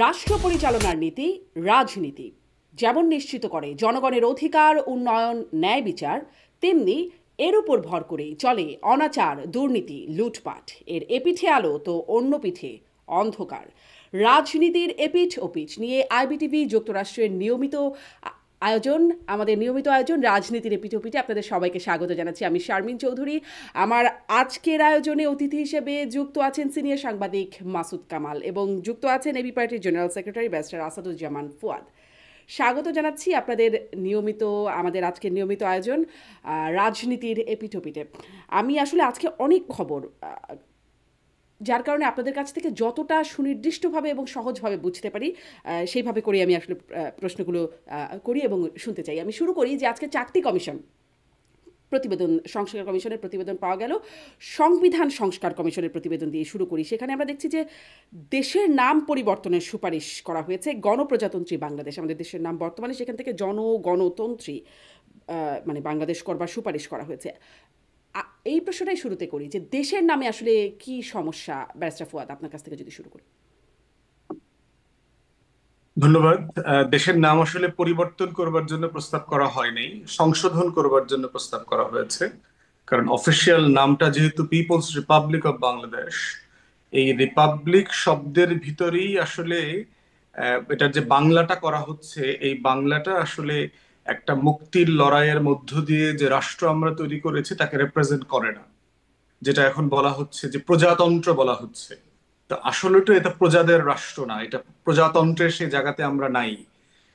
রাষ্ট্র পরিচালনার নীতি রাজনীতি যেমন নিশ্চিত করে জনগণের অধিকার উন্নয়ন ন্যায় বিচার, তেমনি এর উপর ভর করেই চলে অনাচার দুর্নীতি লুটপাট। এর এপিঠে আলো তো অন্য পিঠে অন্ধকার। রাজনীতির এপিঠ ওপিঠ নিয়ে আইবিটিভি যুক্তরাষ্ট্রের নিয়মিত আয়োজন, আমাদের নিয়মিত আয়োজন রাজনীতির এপিঠ ওপিঠে আপনাদের সবাইকে স্বাগত জানাচ্ছি। আমি শারমিন চৌধুরী। আমার আজকের আয়োজনে অতিথি হিসেবে যুক্ত আছেন সিনিয়র সাংবাদিক মাসুদ কামাল এবং যুক্ত আছেন এবি পার্টির general secretary barrister Asaduzzaman Fuad. স্বাগত জানাচ্ছি আপনাদের নিয়মিত আমাদের আজকের নিয়মিত আয়োজন রাজনীতির এপিঠ ওপিঠে। আমি আসলে আজকে অনেক খবর, যার কারণে আপনাদের কাছ থেকে যতটা সুনির্দিষ্টভাবে এবং সহজভাবে বুঝতে পারি সেইভাবে করে আমি আসলে প্রশ্নগুলো করি এবং শুনতে চাই। আমি শুরু করি যে আজকে 4টি কমিশন প্রতিবেদন, সংস্কার কমিশনের প্রতিবেদন পাওয়া গেল। সংবিধান সংস্কার কমিশনের প্রতিবেদন দিয়ে শুরু করি। সেখানে আমরা দেখছি যে দেশের নাম পরিবর্তনের সুপারিশ করা হয়েছে। গণপ্রজাতন্ত্রী বাংলাদেশ আমাদের দেশের নাম, বর্তমানে সেখান থেকে জনগণতন্ত্রী মানে বাংলাদেশ করবার সুপারিশ করা হয়েছে। এই প্রশ্নটাই শুরুতে করি যে দেশের নামে আসলে কি সমস্যা, ব্যারিস্টার ফুয়াদ আপনার কাছ থেকে যদি শুরু করি। ধন্যবাদ। দেশের নাম আসলে পরিবর্তন করবার জন্য প্রস্তাব করা হয়নি, সংশোধন করবার জন্য প্রস্তাব করা হয়েছে। কারণ অফিসিয়াল নামটা যেহেতু পিপলস রিপাবলিক অফ বাংলাদেশ, এই রিপাবলিক শব্দের ভিতরেই আসলে এটার যে বাংলাটা করা হচ্ছে, এই বাংলাটা আসলে একটা মুক্তির লড়াইয়ের মধ্য দিয়ে যে রাষ্ট্র আমরা তৈরি করেছি তাকে রিপ্রেজেন্ট করে না। যেটা এখন বলা হচ্ছে যে প্রজাতন্ত্র বলা হচ্ছে, তো আসলে তো এটা প্রজাদের রাষ্ট্র না, এটা প্রজাতন্ত্রের সেই জায়গাতে আমরা নাই।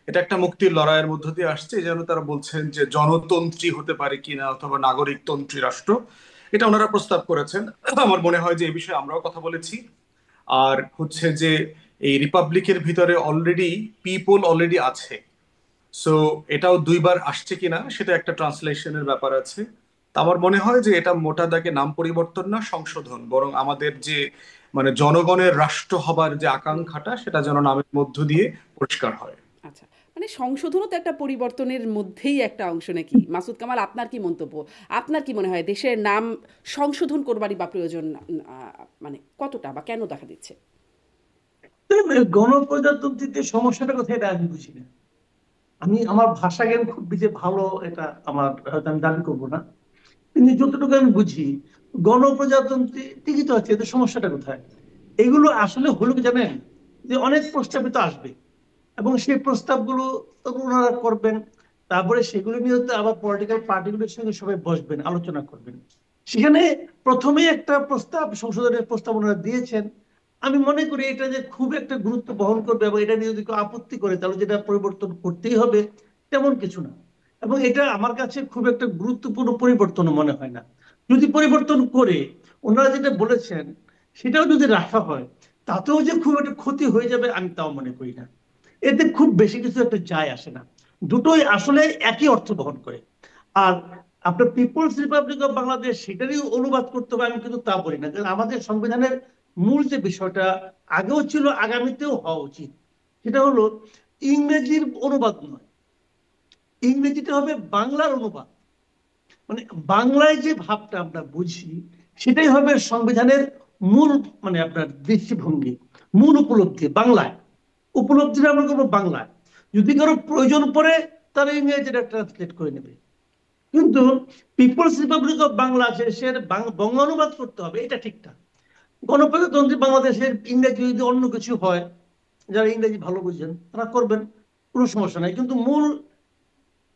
এটা একটা মুক্তির লড়াইয়ের মধ্য দিয়ে আসছে, এই জন্য তারা বলছেন যে জনতন্ত্রী হতে পারে কিনা অথবা নাগরিকতন্ত্রী রাষ্ট্র, এটা ওনারা প্রস্তাব করেছেন। আমার মনে হয় যে এই বিষয়ে আমরাও কথা বলেছি। আর হচ্ছে যে এই রিপাবলিকের ভিতরে অলরেডি পিপল অলরেডি আছে, সো এটাও দুইবার আসছে কিনা সেটা একটা ট্রান্সলেশনের ব্যাপার আছে। তা আমার মনে হয় যে এটা মোটা দাগে নাম পরিবর্তন না, সংশোধন, বরং আমাদের যে মানে জনগণের রাষ্ট্র হবার যে আকাঙ্ক্ষাটা সেটা যেন নামের মধ্য দিয়ে পরিষ্কার হয়। আচ্ছা, মানে সংশোধনও তো একটা পরিবর্তনের মধ্যেই একটা অংশ নাকি? মাসুদ কামাল, আপনার কি মন্তব্য? আপনার কি মনে হয় দেশের নাম সংশোধন করবারই বা প্রয়োজন মানে কতটা বা কেন দেখা দিচ্ছে? গণপ্রজাতন্ত্রীতে সমস্যাটা কোথায় এটা আমি বুঝি না। আমি আমার ভাষা জ্ঞান খুব বেশি ভালো এটা আমার হয়তো আমি দাবি করবো না, কিন্তু যতটুকু আমি বুঝি গণপ্রজাতন্ত্রী ঠিকই তো আছে, এদের সমস্যাটা কোথায়? এগুলো আসলে হলো কি জানেন, যে অনেক প্রস্তাবিত আসবে এবং সেই প্রস্তাবগুলো তখন ওনারা করবেন, তারপরে সেগুলো নিয়ে তো আবার পলিটিক্যাল পার্টিগুলোর সঙ্গে সবাই বসবেন, আলোচনা করবেন। সেখানে প্রথমে একটা প্রস্তাব, সংশোধনের প্রস্তাব ওনারা দিয়েছেন। আমি মনে করি এটা যে খুব একটা গুরুত্ব বহন করবে এবং এটা নিয়ে যদি কেউ আপত্তি করে তাহলে যেটা পরিবর্তন করতেই হবে তেমন কিছু না। এবং এটা আমার কাছে খুব একটা গুরুত্বপূর্ণ পরিবর্তন মনে হয় না। যদি পরিবর্তন করে ওনারা যেটা বলেছেন সেটাও যদি রাখা হয়, তাতেও যে খুব একটা ক্ষতি হয়ে যাবে আমি তাও মনে করি না। এতে খুব বেশি কিছু একটা যায় আসে না, দুটোই আসলে একই অর্থ বহন করে। আর আপনার পিপলস রিপাবলিক অফ বাংলাদেশ সেটারই অনুবাদ করতে হবে আমি কিন্তু তা বলি না, কারণ আমাদের সংবিধানের মূল যে বিষয়টা আগেও ছিল, আগামীতেও হওয়া উচিত, সেটা হলো ইংরেজির অনুবাদ নয়, ইংরেজিটা হবে বাংলার অনুবাদ। মানে বাংলায় যে ভাবটা আমরা বুঝি সেটাই হবে সংবিধানের মূল, মানে আপনার দৃষ্টিভঙ্গি, মূল উপলব্ধি বাংলায়। উপলব্ধিটা আমরা করবো বাংলায়। যদি কারো প্রয়োজন পড়ে তারা ইংরেজিটা ট্রান্সলেট করে নেবে, কিন্তু পিপলস রিপাবলিক অফ বাংলাদেশের বঙ্গানুবাদ করতে হবে, এটা ঠিকঠাক। গণপ্রজাতন্ত্রী বাংলাদেশের ইংরেজি যদি অন্য কিছু হয়, যারা ইংরেজি ভালো বুঝেন তারা করবেন, কোনো সমস্যা নাই, কিন্তু মূল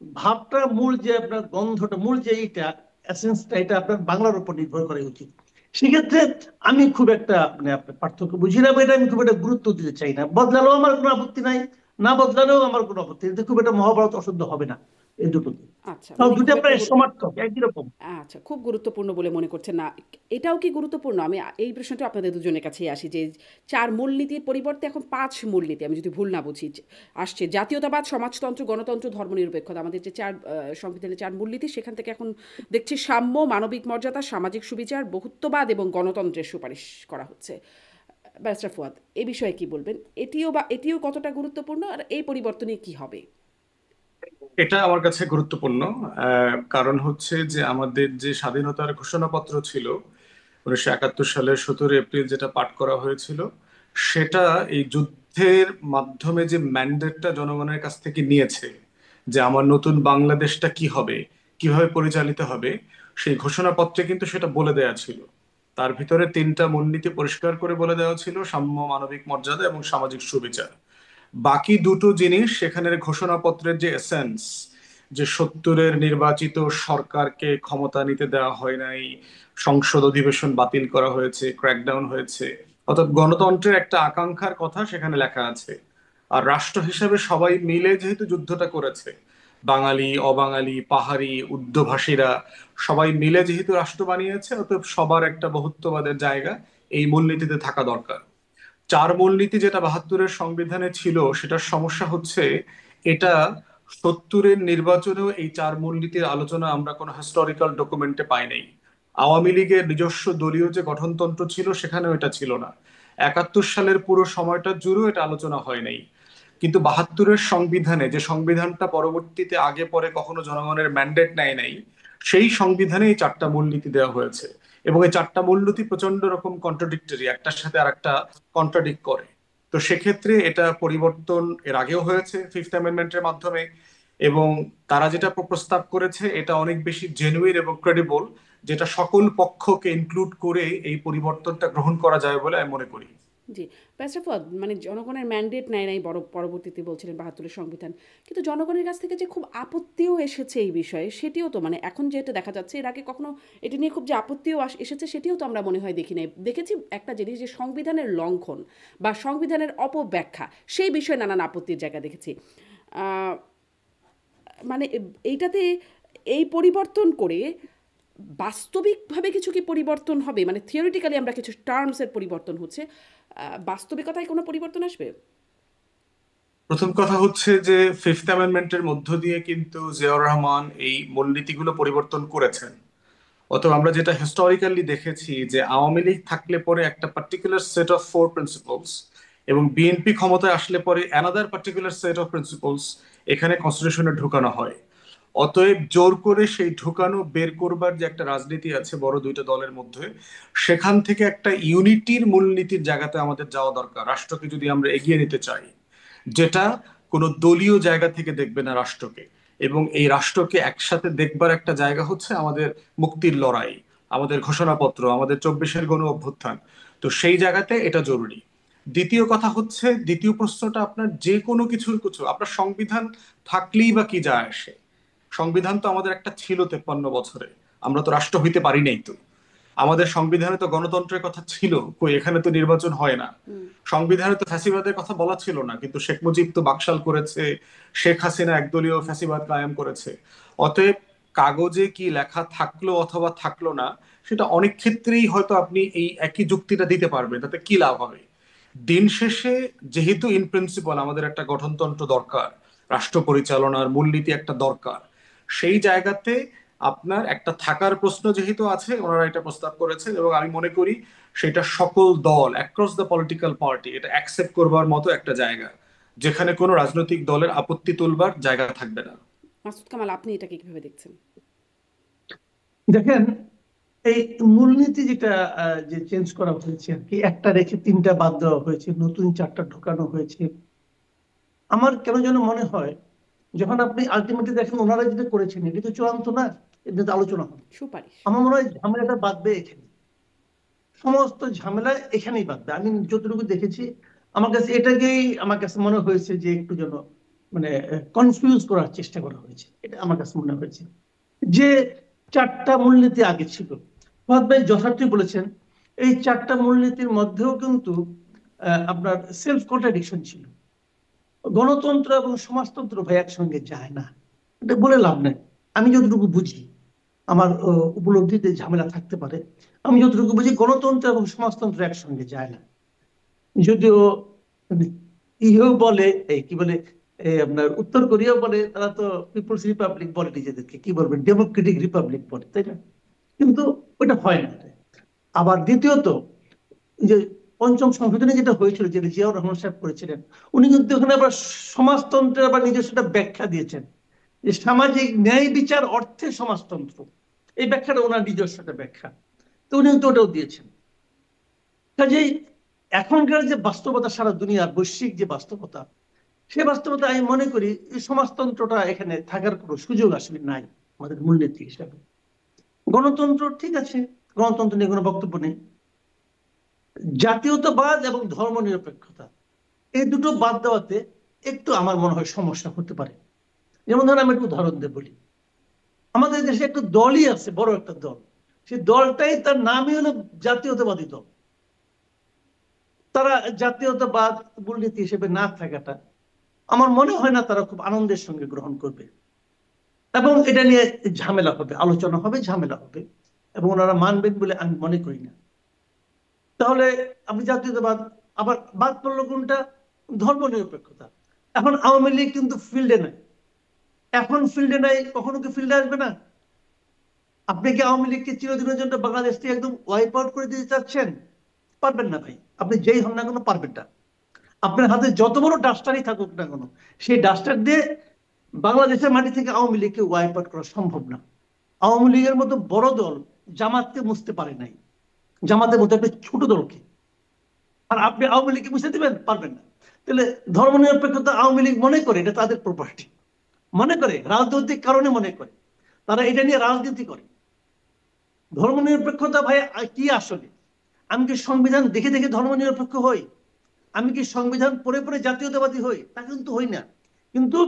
ভাবটা, মূল যে আপনার গন্ধটা, মূল যে এইটা এসেন্সটা, এটা আপনার বাংলার উপর নির্ভর করা উচিত। সেক্ষেত্রে আমি খুব একটা মানে আপনার পার্থক্য বুঝি না, বা এটা আমি খুব একটা গুরুত্ব দিতে চাই না। বদলালেও আমার কোনো আপত্তি নাই, না বদলালেও আমার কোনো আপত্তি নেই, এতে খুব একটা মহাভারত অশুদ্ধ হবে না এই দুটোতে। আচ্ছা, তাও মানে খুব দুটা একটা প্রায় সমার্থক, একই রকম। আচ্ছা, খুব গুরুত্বপূর্ণ বলে মনে করছেন না? এটাও কি গুরুত্বপূর্ণ? আমি এই প্রশ্নটা আপনাদের দুজনের কাছেই আসি যে 4 মূলনীতির পরিবর্তে এখন 5 মূলনীতি, আমি যদি ভুল না বুঝি, আসছে। জাতীয়তাবাদ, সমাজতন্ত্র, গণতন্ত্র, ধর্মনিরপেক্ষতা, আমাদের যে 4 সংবিধানের 4 মূলনীতি, সেখান থেকে এখন দেখছি সাম্য, মানবিক মর্যাদা, সামাজিক সুবিচার, বহুত্ববাদ এবং গণতন্ত্রের সুপারিশ করা হচ্ছে। ব্যারিস্টার ফুয়াদ, এ বিষয়ে কি বলবেন? এটিও কতটা গুরুত্বপূর্ণ আর এই পরিবর্তনে কি হবে? এটা আমার কাছে গুরুত্বপূর্ণ। কারণ হচ্ছে যে আমাদের যে স্বাধীনতার ঘোষণাপত্র ছিল 1971 সালের 17 এপ্রিল, যেটা পাঠ করা হয়েছিল, সেটা এই যুদ্ধের মাধ্যমে যে ম্যান্ডেটটা জনগণের কাছ থেকে নিয়েছে, যে আমার নতুন বাংলাদেশটা কি হবে, কিভাবে পরিচালিত হবে, সেই ঘোষণাপত্রে কিন্তু সেটা বলে দেয়া ছিল। তার ভিতরে তিনটা মূলনীতি পরিষ্কার করে বলে দেওয়া ছিল: সাম্য, মানবিক মর্যাদা এবং সামাজিক সুবিচার। বাকি দুটো জিনিস সেখানের ঘোষণাপত্রের যে এসেন্স, যে ৭০-এর নির্বাচিত সরকারকে ক্ষমতা নিতে দেওয়া হয় নাই, সংসদ অধিবেশন বাতিল করা হয়েছে, ক্র্যাকডাউন হয়েছে, অর্থাৎ গণতন্ত্রের একটা আকাঙ্ক্ষার কথা সেখানে লেখা আছে। আর রাষ্ট্র হিসেবে সবাই মিলে যেহেতু যুদ্ধটা করেছে, বাঙালি, অবাঙালি, পাহাড়ি, উর্দুভাষীরা সবাই মিলে যেহেতু রাষ্ট্র বানিয়েছে, অতএব সবার একটা বহুত্ববাদের জায়গা এই মূলনীতিতে থাকা দরকার। ৪ মূলনীতি যেটা ৭২-এর সংবিধানে ছিল, সেটার সমস্যা হচ্ছে এটা ৭০-এর নির্বাচনেও এই ৪ মূলনীতির আলোচনা আমরা কোনো হিস্টোরিক্যাল ডকুমেন্টে পাই নাই। আওয়ামী লীগের নিজস্ব দলীয় যে গঠনতন্ত্র ছিল সেখানেও এটা ছিল না। ৭১ সালের পুরো সময়টা জুড়েও এটা আলোচনা হয় নাই। কিন্তু ৭২-এর সংবিধানে, যে সংবিধানটা পরবর্তীতে আগে পরে কখনো জনগণের ম্যান্ডেট নেয় নাই, সেই সংবিধানে এই ৪টা মূলনীতি দেওয়া হয়েছে। এবং এই ৪টা মূলনীতি প্রচন্ড রকম কন্ট্রাডিক্টরি, একটার সাথে আরেকটা কন্ট্রাডিক্ট করে। তো সেক্ষেত্রে এটা পরিবর্তন এর আগেও হয়েছে ফিফথ অ্যামেন্ডমেন্টের মাধ্যমে, এবং তারা যেটা প্রস্তাব করেছে এটা অনেক বেশি জেনুইন এবং ক্রেডিবল, যেটা সকল পক্ষকে ইনক্লুড করে এই পরিবর্তনটা গ্রহণ করা যায় বলে আমি মনে করি। জি, ব্যারিস্টার ফুয়াদ, মানে জনগণের ম্যান্ডেট নেয় নাই বড়, পরবর্তীতে বলছিলেন ৭২-এর সংবিধান, কিন্তু জনগণের কাছ থেকে যে খুব আপত্তিও এসেছে এই বিষয়ে, সেটিও তো মানে এখন যেটা দেখা যাচ্ছে, এর আগে কখনো এটা নিয়ে খুব যে আপত্তিও এসেছে সেটিও তো আমরা মনে হয় দেখি নাই। দেখেছি একটা জিনিস, যে সংবিধানের লঙ্ঘন বা সংবিধানের অপব্যাখ্যা, সেই বিষয়ে নানান আপত্তির জায়গা দেখেছি। আহ, মানে এইটাতে এই পরিবর্তন করে বাস্তবিকভাবে কিছু কি পরিবর্তন হবে? মানে থিওরিটিক্যালি আমরা কিছু টার্মসের পরিবর্তন হচ্ছে, বাস্তবিকতায় কোনো পরিবর্তন আসবে? প্রথম কথা হচ্ছে যে ফিফথ অ্যামেন্ডমেন্টের মধ্য দিয়ে কিন্তু জিয়াউর রহমান এই মূলনীতিগুলো পরিবর্তন করেছেন। অথবা আমরা যেটা হিস্টোরিক্যালি দেখেছি, যে আওয়ামী লীগ থাকলে পরে একটা পার্টিকুলার সেট অফ 4 প্রিন্সিপলস, এবং বিএনপি ক্ষমতায় আসলে পরে another particular set of principles এখানে কনস্টিটিউশনে ঢুকানো হয়। অতএব জোর করে সেই ঢুকানো বের করবার যে একটা রাজনীতি আছে বড় দুইটা দলের মধ্যে, সেখান থেকে একটা ইউনিটির মূলনীতির জায়গাতে আমাদের যাওয়া দরকার, রাষ্ট্রকে যদি আমরা এগিয়ে নিতে চাই, যেটা কোনো দলীয় জায়গা থেকে দেখবে না রাষ্ট্রকে। এবং এই রাষ্ট্রকে একসাথে দেখবার একটা জায়গা হচ্ছে আমাদের মুক্তির লড়াই, আমাদের ঘোষণাপত্র, আমাদের ২৪-এর গণ অভ্যুত্থান। তো সেই জায়গাতে এটা জরুরি। দ্বিতীয় কথা হচ্ছে, দ্বিতীয় প্রশ্নটা আপনার, যে কোনো কিছুর কিছু আপনার সংবিধান থাকলেই বা কি যায় আসে? সংবিধান তো আমাদের একটা ছিল ৫৩ বছরে, আমরা তো রাষ্ট্র হইতে পারি নাই। তো আমাদের সংবিধানে তো গণতন্ত্রের কথা ছিল, কই এখানে তো নির্বাচন হয় না। সংবিধানে তো ফ্যাসিবাদের কথা বলা ছিল না, কিন্তু শেখ মুজিব তো বাকশাল করেছে, শেখ হাসিনা একদলীয় ফ্যাসিবাদ কায়েম করেছে। অতএব কাগজে কি লেখা থাকলো অথবা থাকলো না, সেটা অনেক ক্ষেত্রেই হয়তো আপনি এই একই যুক্তিটা দিতে পারবেন, তাতে কি লাভ হবে? দিন শেষে যেহেতু ইন প্রিন্সিপাল আমাদের একটা গঠনতন্ত্র দরকার, রাষ্ট্র পরিচালনার মূলনীতি একটা দরকার, সেই জায়গাতে আপনার একটা থাকার প্রশ্ন যেহেতু আছে, ওনারা এটা প্রস্তাব করেছেন, এবং আমি মনে করি সেটা সকল দল অ্যাক্রস দ্য পলিটিক্যাল পার্টি এটা অ্যাকসেপ্ট করবার মতো একটা জায়গা, যেখানে কোনো রাজনৈতিক দলের আপত্তি তুলবার জায়গা থাকবে না। মাসুদ কামাল, আপনি এটাকে কিভাবে দেখছেন? দেখেন, এই মূলনীতি যেটা যে চেঞ্জ করা হয়েছে আর কি, একটা রেখে তিনটা বাদ দেওয়া হয়েছে, নতুন চারটা ঢোকানো হয়েছে। আমার কেন যেন মনে হয়, যখন আপনি আলটিমেটলি দেখেন ওনারা যেটা করেছেন এটা তো চূড়ান্ত না, এটা তো আলোচনা হবে। সুপারিশ। আমার মনে হয় ঝামেলাটা বাঁধবে এখানে, সমস্ত ঝামেলা এখানেই বাঁধবে। আমি যতটুকু দেখেছি, আমার কাছে মনে হয়েছে যে একটু যেন মানে কনফিউজ করার চেষ্টা করা হয়েছে, এটা আমার কাছে মনে হয়েছে। যে চারটা মূলনীতি আগে ছিল, ফাহাদ ভাই যথার্থই বলেছেন, এই চারটা মূলনীতির মধ্যেও কিন্তু আপনার সেলফ কন্ট্রাডিকশন ছিল। গণতন্ত্র এবং সমাজতন্ত্র ভাই একসঙ্গে যায় না, এটা বলে লাভ নেই। আমি যতটুকু বুঝি, আমার উপলব্ধিতে ঝামেলা থাকতে পারে, আমি যতটুকু বুঝি গণতন্ত্র এবং সমাজতন্ত্র একসঙ্গে যায় না। যদিও মানে ইহেও বলে, এই কি বলে, আপনার উত্তর কোরিয়া বলে, তারা তো পিপলস রিপাবলিক বলে নিজেদেরকে, কি বলবেন, ডেমোক্রেটিক রিপাবলিক বলে, তাই না? কিন্তু ওটা হয় না। আবার দ্বিতীয়ত, যে পঞ্চম সংশোধনী যেটা হয়েছিল, যেটা জিয়াউর রহমান সাহেব করেছিলেন, উনি কিন্তু ওখানে আবার সমাজতন্ত্রের আবার নিজস্ব একটা ব্যাখ্যা দিয়েছেন, যে সামাজিক ন্যায় বিচার অর্থে সমাজতন্ত্র। এই ব্যাখ্যাটা ওনার নিজস্ব একটা ব্যাখ্যা, তো উনি কিন্তু ওটাও দিয়েছেন। কাজেই এখনকার যে বাস্তবতা, সারা দুনিয়ার বৈশ্বিক যে বাস্তবতা, সেই বাস্তবতা আমি মনে করি এই সমাজতন্ত্রটা এখানে থাকার কোনো সুযোগ আসলে নাই আমাদের মূলনীতি হিসাবে। গণতন্ত্র ঠিক আছে, গণতন্ত্র নিয়ে কোনো বক্তব্য নেই। জাতীয়তাবাদ এবং ধর্মনিরপেক্ষতা, এই দুটো বাদ দেওয়াতে একটু আমার মনে হয় সমস্যা হতে পারে। যেমন ধরুন আমি একটু উদাহরণ দিয়ে বলি, আমাদের দেশে একটা দলই আছে, বড় একটা দল, সেই দলটাই তার নামই হলো জাতীয়তাবাদী দল। তারা জাতীয়তাবাদ মূলনীতি হিসেবে না থাকাটা আমার মনে হয় না তারা খুব আনন্দের সঙ্গে গ্রহণ করবে, এবং এটা নিয়ে ঝামেলা হবে, আলোচনা হবে, ঝামেলা হবে, এবং ওনারা মানবেন বলে আমি মনে করি না। তাহলে আপনি জাতীয়তাবাদ, আবার বাদ পড়লো কোনটা? ধর্মনিরপেক্ষতা। এখন আওয়ামী লীগ কিন্তু ফিল্ডে নাই, এখন ফিল্ডে নাই, কখনো কি ফিল্ডে আসবে না? আপনি কি আওয়ামী লীগকে চিরদিনের জন্য বাংলাদেশ থেকে একদম ওয়াইপ আউট করে দিতে চাচ্ছেন? পারবেন না ভাই, আপনি যেই হন না কেন পারবেন না। আপনার হাতে যত বড় ডাস্টারই থাকুক না কেন, সেই ডাস্টার দিয়ে বাংলাদেশের মাটি থেকে আওয়ামী লীগকে ওয়াইপ আউট করা সম্ভব না। আওয়ামী লীগের মতো বড় দল জামাতকে মুছতে পারে নাই, জামাতের মতো একটা ছোট দলকে, আর আপনি আওয়ামী লীগকে মুছে দিবেন? পারবেন না। তাহলে ধর্মনিরপেক্ষতা আওয়ামী লীগ মনে করে এটা তাদের প্রপার্টি, মনে করে রাজনৈতিক কারণে মনে করে, তারা এটা নিয়ে রাজনীতি করে। ধর্মনিরপেক্ষতা ভাই কি আসলে? আমি কি সংবিধান দেখে দেখে ধর্মনিরপেক্ষ হই? আমি কি সংবিধান পড়ে পড়ে জাতীয়তাবাদী হই? তা কিন্তু হই না। কিন্তু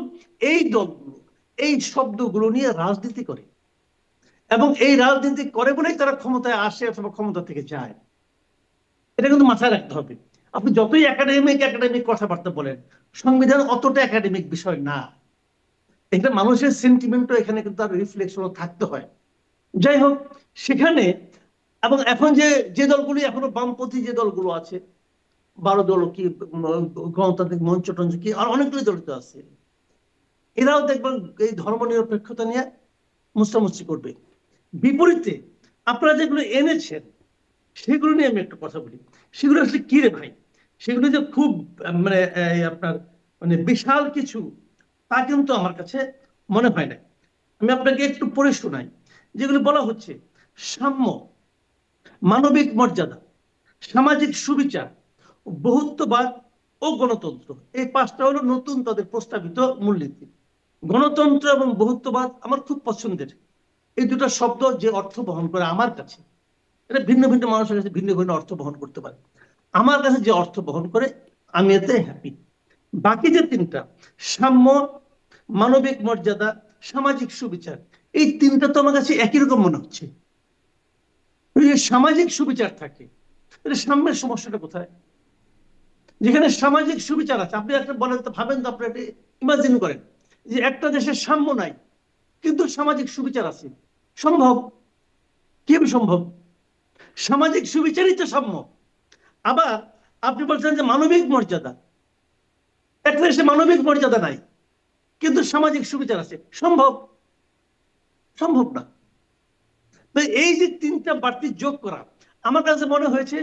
এই দলগুলো এই শব্দগুলো নিয়ে রাজনীতি করে, এবং এই রাজনীতি করে বলেই তারা ক্ষমতায় আসে অথবা ক্ষমতা থেকে যায়। এটা কিন্তু মাথায় রাখতে হবে। আপনি যতই একাডেমিক কথাবার্তা বলেন, সংবিধান অতটা একাডেমিক বিষয় না। এটা মানুষের সেন্টিমেন্টও এখানে কিন্তু তার রিফ্লেকশনও থাকতে হয়। যাই হোক, সেখানে এবং এখন যে যে দলগুলি এখনো বামপন্থী যে দলগুলো আছে, 12 দল কি, গণতান্ত্রিক মঞ্চ টঞ্চ কি, আর অনেকগুলি দলিত আছে, এরাও দেখবেন এই ধর্মনিরপেক্ষতা নিয়ে মুস্তামুস্তি করবে। বিপরীতে আপনারা যেগুলো এনেছেন সেগুলো নিয়ে আমি একটু কথা বলি। সেগুলো আসলে কি রে ভাই? সেগুলো যে খুব মানে আপনার মানে বিশাল কিছু, তা কিন্তু আমার কাছে মনে হয় না। আমি আপনাকে একটু পড়ে শোনাই যেগুলো বলা হচ্ছে: সাম্য, মানবিক মর্যাদা, সামাজিক সুবিচার, বহুত্ববাদ ও গণতন্ত্র। এই 5টা হলো নতুন তাদের প্রস্তাবিত মূলনীতি। গণতন্ত্র এবং বহুত্ববাদ আমার খুব পছন্দের। এই দুটো শব্দ যে অর্থ বহন করে আমার কাছে, এটা ভিন্ন ভিন্ন মানুষের কাছে ভিন্ন ভিন্ন অর্থ বহন করতে পারে। আমার কাছে যে অর্থ বহন করে আমি এতে হ্যাপি। বাকি যে 3টা, সাম্য, মানবিক মর্যাদা, সামাজিক সুবিচার, এই 3টা তো আমার কাছে একই রকম মনে হচ্ছে। সামাজিক সুবিচার থাকে, সাম্যের সমস্যাটা কোথায়? যেখানে সামাজিক সুবিচার আছে, আপনি একটা বলেন তো, ভাবেন তো, আপনি একটা ইমাজিন করেন যে একটা দেশের সাম্য নাই কিন্তু সামাজিক সুবিচার আছে। সম্ভব? কিভাবে সম্ভব? সামাজিক সুবিচারই তো সাম্য। আবার আপনি বলছেন যে মানবিক মর্যাদা, একটা দেশে মানবিক মর্যাদা নাই কিন্তু সামাজিক সুবিচার আছে। সম্ভব? সম্ভব না। এই যে 3টা বাড়তি যোগ করা, আমার কাছে মনে হয়েছে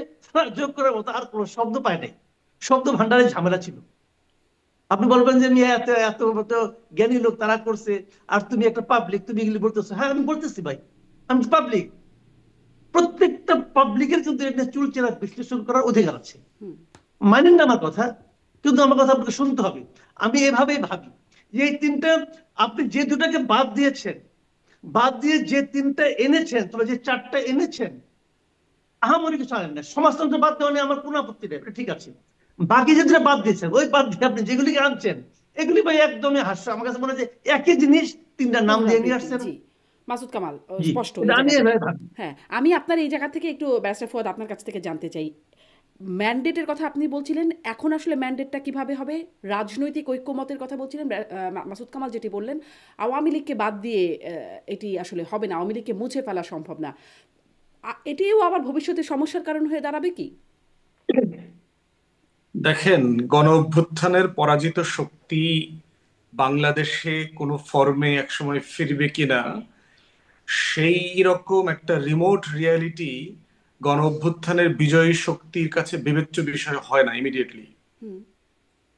যোগ করার মতো আর কোনো শব্দ পায় নাই। শব্দ ভান্ডারে ঝামেলা ছিল। আপনি বলবেন যে মিয়া এত এত মতো জ্ঞানী লোক তারা করছে, আর তুমি একটা পাবলিক, তুমি এগুলি বলতেছো। হ্যাঁ, আমি বলতেছি ভাই, আমি পাবলিক। প্রত্যেকটা পাবলিকের কিন্তু এটা চুলচেরা বিশ্লেষণ করার অধিকার আছে। মানেন না আমার কথা? কিন্তু আমার কথা আপনাকে শুনতে হবে। আমি এভাবেই ভাবি যে এই 3টা, আপনি যে 2টাকে বাদ দিয়েছেন, বাদ দিয়ে যে 3টা এনেছেন, তবে যে 4টা এনেছেন, আহামরি কিছু আনেন না। সমাজতন্ত্র বাদ দেওয়া নিয়ে আমার কোনো আপত্তি নেই, ঠিক আছে। বাকি যে 2টা বাদ দিয়েছেন, ওই বাদ দিয়ে আপনি যেগুলিকে আনছেন, এগুলি ভাই একদমই হাস্য। আমার কাছে মনে হয় যে একই জিনিস 3টা নাম দিয়ে নিয়ে আসছেন। জি, মাসুদ কামাল, জি, স্পষ্ট এই এটা আমি জায়গাটা। এভাবে ভাবি। হ্যাঁ, আমি আপনার এই জায়গা থেকে একটু ব্যারিস্টার ফুয়াদ আপনার কাছ থেকে জানতে চাই, ম্যান্ডেটের কথা আপনি বলছিলেন, এখন আসলে ম্যান্ডেটটা কিভাবে হবে? রাজনৈতিক ঐক্যমতের কথা বলছিলেন মাসুদ কামাল, যেটি বললেন আওয়ামী লীগকে বাদ দিয়ে এটি আসলে হবে না, আওয়ামী লীগকে মুছে ফেলা সম্ভব না। এটিও আবার ভবিষ্যতে সমস্যার কারণ হয়ে দাঁড়াবে কি? দেখেন, গণ অভ্যুত্থানের পরাজিত শক্তি বাংলাদেশে কোনো ফর্মে একসময় ফিরবে কিনা, সেই রকম একটা রিমোট রিয়ালিটি গণ অভ্যুত্থানের বিজয়ী শক্তির কাছে বিবেচ্য বিষয় হয় না ইমিডিয়েটলি।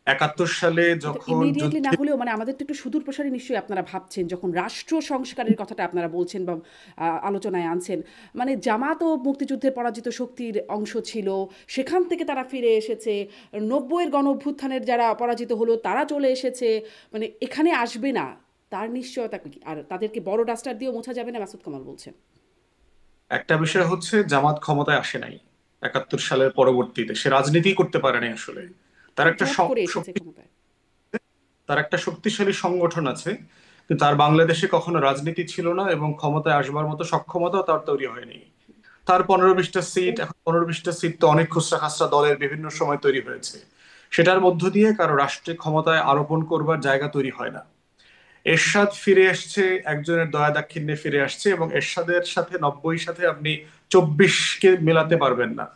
71 সালে কিন্তু যখন ইমিডিয়েটলি না যুদ্ধে হলেও মানে আমাদের তো একটু সুদূর প্রসারী নিশ্চয়ই আপনারা ভাবছেন যখন রাষ্ট্র সংস্কারের কথাটা আপনারা বলছেন বা আলোচনায় আনছেন, মানে জামাতও মুক্তিযুদ্ধের পরাজিত শক্তির অংশ ছিল, সেখান থেকে তারা ফিরে এসেছে, 90-এর গণ অভ্যুত্থানের যারা পরাজিত হলো তারা চলে এসেছে, মানে এখানে আসবে না তার নিশ্চয়তা কি? আর তাদেরকে বড় ডাস্টার দিয়েও মোছা যাবে না, মাসুদ কামাল বলছেন। একটা বিষয় হচ্ছে জামাত ক্ষমতায় আসে নাই 71 সালের পরবর্তীতে, সে রাজনীতি করতে পারে নাই আসলে। তার একটা জোট করে এসেছে ক্ষমতায়। তার একটা শক্তিশালী সংগঠন আছে, কিন্তু তার বাংলাদেশে কখনো রাজনীতি ছিল না এবং ক্ষমতায় আসবার মতো সক্ষমতাও তার তৈরি হয়নি। তার 15-20টা সিট, এখন 15-20টা সিট তো অনেক খুচরা খাসরা দলের বিভিন্ন সময় তৈরি হয়েছে, সেটার মধ্য দিয়ে কারো রাষ্ট্রে ক্ষমতায় আরোপণ করবার জায়গা তৈরি হয় না। এরশাদ ফিরে এসছে, একজনের দয়া দাক্ষিণ্যে ফিরে আসছে, এবং এরশাদের সাথে 90 সাথে আপনি 24-কে মেলাতে পারবেন না।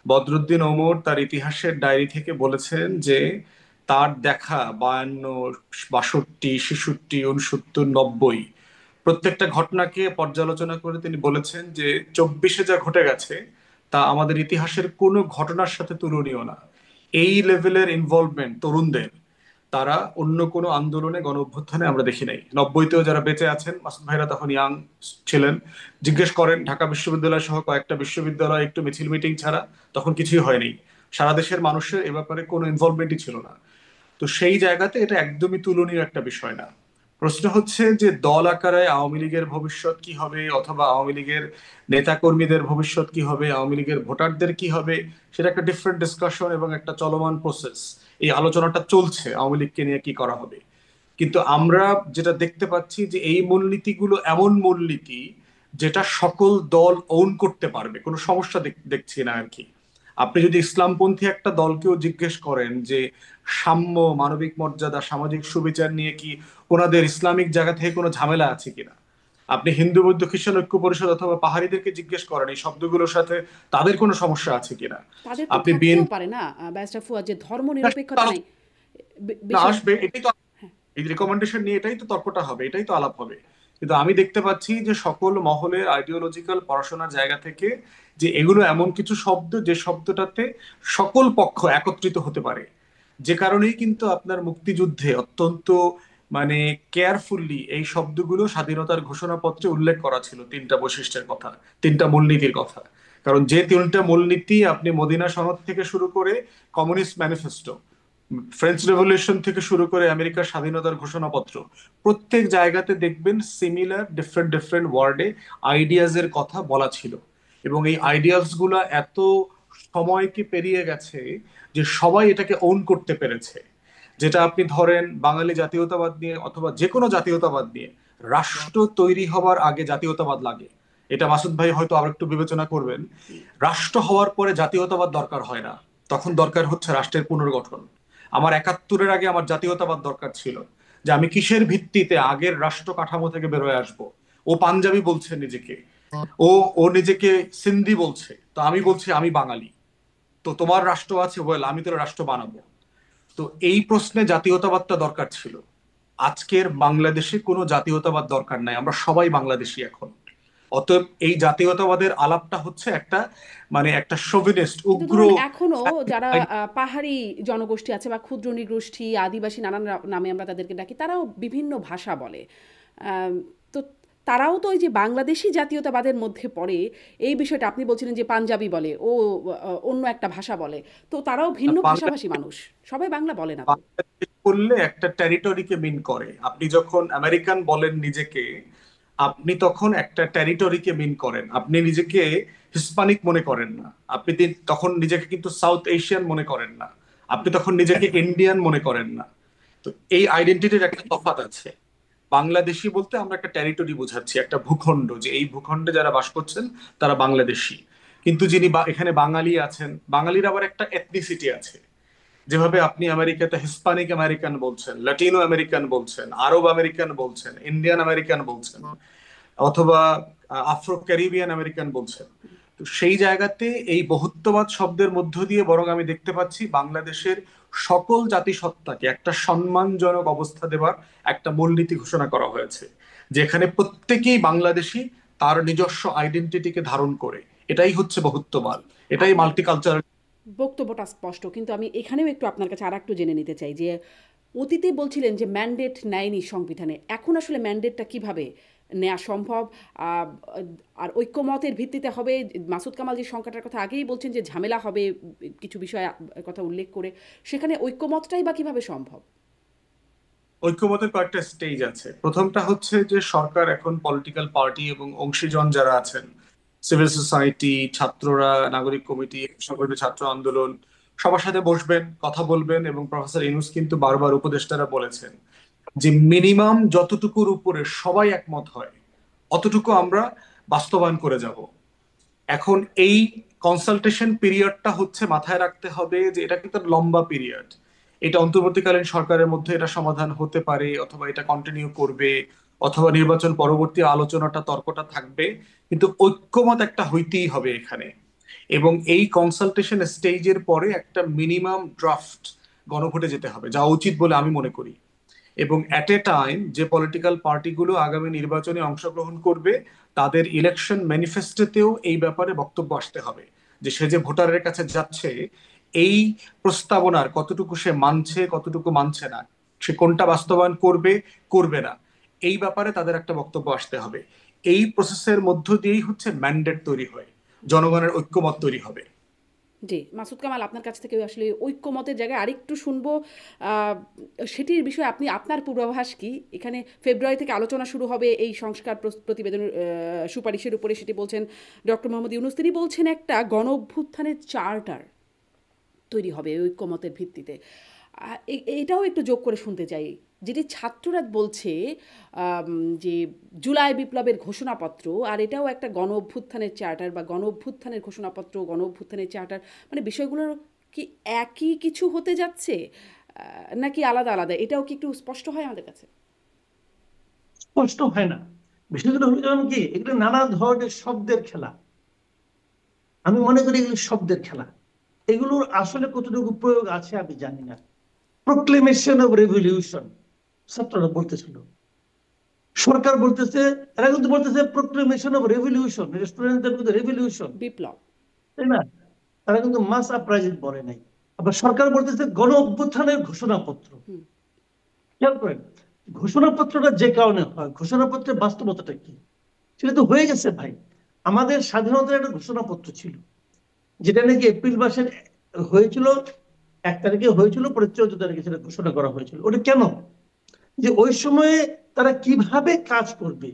বদরুদ্দিন ওমর তার ইতিহাসের ডায়েরি থেকে বলেছেন যে তার দেখা 52, 62, 66, 69, 90 প্রত্যেকটা ঘটনাকে পর্যালোচনা করে তিনি বলেছেন যে 24-এ যা ঘটে গেছে তা আমাদের ইতিহাসের কোনো ঘটনার সাথে তুলনীয় না। এই লেভেলের ইনভলভমেন্ট তরুণদের, তারা অন্য কোনো আন্দোলনে গণ অভ্যুত্থানে আমরা দেখি নাই। 90-তেও যারা বেঁচে আছেন, মাসুদ ভাইরা তখন ইয়াং ছিলেন, জিজ্ঞেস করেন ঢাকা বিশ্ববিদ্যালয় সহ কয়েকটা বিশ্ববিদ্যালয় একটু মিছিল মিটিং ছাড়া তখন কিছুই হয়নি। সারা দেশের মানুষের এ ব্যাপারে কোনো ইনভলভমেন্টই ছিল না। তো সেই জায়গাতে এটা একদমই তুলনীয় একটা বিষয় না। প্রশ্ন হচ্ছে যে দল আকারে আওয়ামী লীগের ভবিষ্যৎ কি হবে, অথবা আওয়ামী লীগের নেতা কর্মীদের ভবিষ্যৎ কি হবে, আওয়ামী লীগের ভোটারদের কি হবে, সেটা একটা ডিফারেন্ট ডিসকাশন এবং একটা চলমান প্রসেস। এই আলোচনাটা চলছে আওয়ামী লীগকে নিয়ে কি করা হবে। কিন্তু আমরা যেটা দেখতে পাচ্ছি যে এই মূলনীতিগুলো এমন মূলনীতি যেটা সকল দল ওন করতে পারবে, কোনো সমস্যা দেখছি না আর কি। আপনি যদি ইসলামপন্থী একটা দলকেও জিজ্ঞেস করেন যে সাম্য, মানবিক মর্যাদা, সামাজিক সুবিচার নিয়ে কি ওনাদের ইসলামিক জায়গা থেকে কোনো ঝামেলা আছে কিনা, আপনি হিন্দু বৌদ্ধ খ্রিস্টান ঐক্য পরিষদ অথবা পাহাড়িদেরকে জিজ্ঞেস করেন এই শব্দগুলোর সাথে তাদের কোনো সমস্যা আছে কিনা, তাদের তো আপনি থাকতেও বিএনপি পারে না ব্যারিস্টার ফুয়াদ, যে ধর্ম নিরপেক্ষতা নাই না বিষয়। আসবে, এটাই তো হ্যাঁ, এই রেকমেন্ডেশন নিয়ে এটাই তো তর্কটা হবে, এটাই তো আলাপ হবে। কিন্তু আমি দেখতে পাচ্ছি যে সকল মহলের আইডিওলজিক্যাল পড়াশোনার জায়গা থেকে যে এগুলো এমন কিছু শব্দ যে শব্দটাতে সকল পক্ষ একত্রিত হতে পারে, যে কারণেই কিন্তু আপনার মুক্তিযুদ্ধে অত্যন্ত মানে কেয়ারফুললি এই শব্দগুলো স্বাধীনতার ঘোষণাপত্রে উল্লেখ করা ছিল, তিনটা বৈশিষ্ট্যের কথা, তিনটা মূলনীতির কথা। কারণ যে তিনটা মূলনীতি আপনি মদিনা সনদ থেকে শুরু করে কমিউনিস্ট ম্যানিফেস্টো, ফ্রেঞ্চ রেভলিউশন থেকে শুরু করে আমেরিকার স্বাধীনতার ঘোষণাপত্র, প্রত্যেক জায়গাতে দেখবেন সিমিলার ডিফারেন্ট ডিফারেন্ট ওয়ার্ডে আইডিয়াজ এর কথা বলা ছিল। এবং এই আইডিয়াস গুলা এত সময়কে পেরিয়ে গেছে যে সবাই এটাকে ওন করতে পেরেছে। যেটা আপনি ধরেন বাঙালি জাতীয়তাবাদ নিয়ে অথবা যে কোনো জাতীয়তাবাদ নিয়ে, রাষ্ট্র তৈরি হবার আগে জাতীয়তাবাদ লাগে, এটা মাসুদ ভাই হয়তো আর একটু বিবেচনা করবেন। রাষ্ট্র হওয়ার পরে জাতীয়তাবাদ দরকার হয় না, তখন দরকার হচ্ছে রাষ্ট্রের পুনর্গঠন। আমার 71-এর আগে আমার জাতীয়তাবাদ দরকার ছিল, যে আমি কিসের ভিত্তিতে আগের রাষ্ট্র কাঠামো থেকে বেরোয় আসব। ও পাঞ্জাবি বলছে নিজেকে, ও ও নিজেকে সিন্ধি বলছে, তো আমি বলছি আমি বাঙালি, তো তোমার রাষ্ট্র আছে, ওয়েল আমি তোর রাষ্ট্র বানাবো। তো এই প্রশ্নে জাতীয়তাবাদটা দরকার ছিল। আজকের বাংলাদেশে কোনো জাতীয়তাবাদ দরকার নাই, আমরা সবাই বাংলাদেশী এখন। অতএব এই জাতীয়তাবাদের আলাপটা হচ্ছে একটা মানে একটা শোভিনিস্ট কিন্তু উগ্র। ধরুন এখনো যারা পাহাড়ি জনগোষ্ঠী আছে বা ক্ষুদ্র নৃগোষ্ঠী, আদিবাসী, নানান নামে আমরা তাদেরকে ডাকি, তারাও বিভিন্ন ভাষা বলে। তো তারাও তো ওই যে বাংলাদেশি জাতীয়তাবাদের মধ্যে পড়ে। এই বিষয়টা আপনি বলছিলেন যে পাঞ্জাবি বলে, ও অন্য একটা ভাষা বলে, তো তারাও ভিন্ন ভাষাভাষী মানুষ, সবাই বাংলা বলে না তো। বাংলাদেশ করলে একটা টেরিটরিকে মিন করে। আপনি যখন আমেরিকান বলেন নিজেকে, আপনি তখন একটা টেরিটরিকে মিন করেন। আপনি নিজেকে হিস্পানিক মনে করেন না, আপনি তখন নিজেকে কিন্তু সাউথ এশিয়ান মনে করেন না, আপনি তখন নিজেকে ইন্ডিয়ান মনে করেন না। তো এই আইডেন্টিটির একটা তফাৎ আছে। বাংলাদেশি বলতে আমরা একটা টেরিটরি বোঝাচ্ছি, একটা ভূখণ্ড, যে এই ভূখণ্ডে যারা বাস করছেন তারা বাংলাদেশি। কিন্তু যিনি এখানে বাঙালি আছেন, বাঙালির আবার একটা এথনিসিটি আছে। যেভাবে আপনি আমেরিকাতে হিস্পানিক আমেরিকান বলছেন, ল্যাটিনো আমেরিকান বলছেন, আরব আমেরিকান বলছেন, ইন্ডিয়ান আমেরিকান বলছেন, অথবা আফ্রো ক্যারিবিয়ান আমেরিকান বলছেন। তো সেই জায়গাতে এই বহুত্ববাদ শব্দের মধ্য দিয়ে বরং আমি দেখতে পাচ্ছি বাংলাদেশের সকল জাতিসত্তাকে একটা সম্মানজনক অবস্থা দেবার একটা মূলনীতি ঘোষণা করা হয়েছে, যেখানে প্রত্যেকেই বাংলাদেশী তার নিজস্ব আইডেন্টিটিকে ধারণ করে। এটাই হচ্ছে বহুত্ববাদ, এটাই আপনার মাল্টিকালচারাল। বক্তব্যটা স্পষ্ট, কিন্তু আমি এখানেও একটু আপনার কাছে আরেকটু জেনে নিতে চাই যে অতীতে বলছিলেন যে ম্যান্ডেট নেয়নি সংবিধানে, এখন আসলে ম্যান্ডেটটা কিভাবে নেওয়া সম্ভব? আর ঐক্যমতের ভিত্তিতে হবে? মাসুদ কামাল যে সংখ্যাটার কথা আগেই বলছেন যে ঝামেলা হবে কিছু বিষয় কথা উল্লেখ করে, সেখানে ঐক্যমতটাই বা কিভাবে সম্ভব? ঐক্যমতের কয়েকটা স্টেজ আছে। প্রথমটা হচ্ছে যে সরকার এখন পলিটিক্যাল পার্টি এবং অংশীজন যারা আছেন, সিভিল সোসাইটি, ছাত্ররা, নাগরিক কমিটি, সংগঠিত ছাত্র আন্দোলন, সবার সাথে বসবেন, কথা বলবেন। এবং প্রফেসর ইউনূস কিন্তু বারবার উপদেষ্টারা বলেছেন যে মিনিমাম যতটুকুর উপরে সবাই একমত হয় অতটুকু আমরা বাস্তবায়ন করে যাব। এখন এই কনসালটেশন পিরিয়ডটা হচ্ছে মাথায় রাখতে হবে যে এটা কিন্তু লম্বা পিরিয়ড। এটা অন্তর্বর্তীকালীন সরকারের মধ্যে এটা সমাধান হতে পারে, অথবা এটা কন্টিনিউ করবে, অথবা নির্বাচন পরবর্তী আলোচনাটা তর্কটা থাকবে, কিন্তু ঐক্যমত একটা হইতেই হবে এখানে। এবং এই কনসালটেশন স্টেজের পরে একটা মিনিমাম ড্রাফট গণভোটে যেতে হবে, যা উচিত বলে আমি মনে করি। এবং অ্যাট এ টাইম যে পলিটিক্যাল পার্টিগুলো আগামী নির্বাচনে অংশগ্রহণ করবে তাদের ইলেকশন ম্যানিফেস্টোতেও এই ব্যাপারে বক্তব্য আসতে হবে, যে সে যে ভোটারের কাছে যাচ্ছে এই প্রস্তাবনার কতটুকু সে মানছে, কতটুকু মানছে না, সে কোনটা বাস্তবায়ন করবে, করবে না, এই ব্যাপারে তাদের একটা বক্তব্য আসতে হবে। এই প্রসেসের মধ্য দিয়েই হচ্ছে ম্যান্ডেট তৈরি হয়, জনগণের ঐক্যমত তৈরি হবে। জি, মাসুদ কামাল, আপনার কাছ থেকে আসলে ঐক্যমতের জায়গায় আরেকটু শুনবো। আহ, সেটির বিষয়ে আপনি আপনার পূর্বাভাস কি? এখানে ফেব্রুয়ারি থেকে আলোচনা শুরু হবে এই সংস্কার প্রতিবেদন সুপারিশের উপরে, সেটি বলছেন ডক্টর মোহাম্মদ ইউনূস। তিনি বলছেন একটা গণ অভ্যুত্থানের চার্টার তৈরি হবে এই ঐক্যমতের ভিত্তিতে। এটাও একটু যোগ করে শুনতে চাই, যেটি ছাত্ররা বলছে যে জুলাই বিপ্লবের ঘোষণাপত্র, আর এটাও একটা গণ অভ্যুত্থানের চার্টার বা গণ অভ্যুত্থানের ঘোষণাপত্র, গণ অভ্যুত্থানের চার্টার, মানে বিষয়গুলোর কি একই কিছু হতে যাচ্ছে নাকি আলাদা আলাদা? এটাও কি একটু স্পষ্ট হয় আমাদের কাছে? স্পষ্ট হয় না। বিষয়গুলো হলো যেমন কি, এগুলো নানা ধরনের শব্দের খেলা। আমি মনে করি এগুলো শব্দের খেলা। এগুলোর আসলে কতটুকু প্রয়োগ আছে আমি জানি না। প্রোক্লেমেশন অফ রেভলিউশন ছাত্ররা বলতেছিল, সরকার বলতেছে, এরা কিন্তু বলতেছে প্রোক্লেমেশন অফ রেভলিউশন, স্টুডেন্টদের কিন্তু রেভলিউশন, বিপ্লব। তাই না? তারা কিন্তু মাস আপরাইজিং বলে নাই। আবার সরকার বলতেছে গণ অভ্যুত্থানের ঘোষণাপত্র। হুম। খেয়াল করেন, ঘোষণাপত্রটা যে কারণে হয়, ঘোষণাপত্রের বাস্তবতাটা কি সেটা তো হয়ে গেছে ভাই। আমাদের স্বাধীনতার একটা ঘোষণাপত্র ছিল, যেটা নাকি এপ্রিল মাসের হয়েছিল, 1 তারিখে হয়েছিল, পরে 14 তারিখে সেটা ঘোষণা করা হয়েছিল। ওটা কেন? যে ওই সময়ে তারা কিভাবে কাজ করবে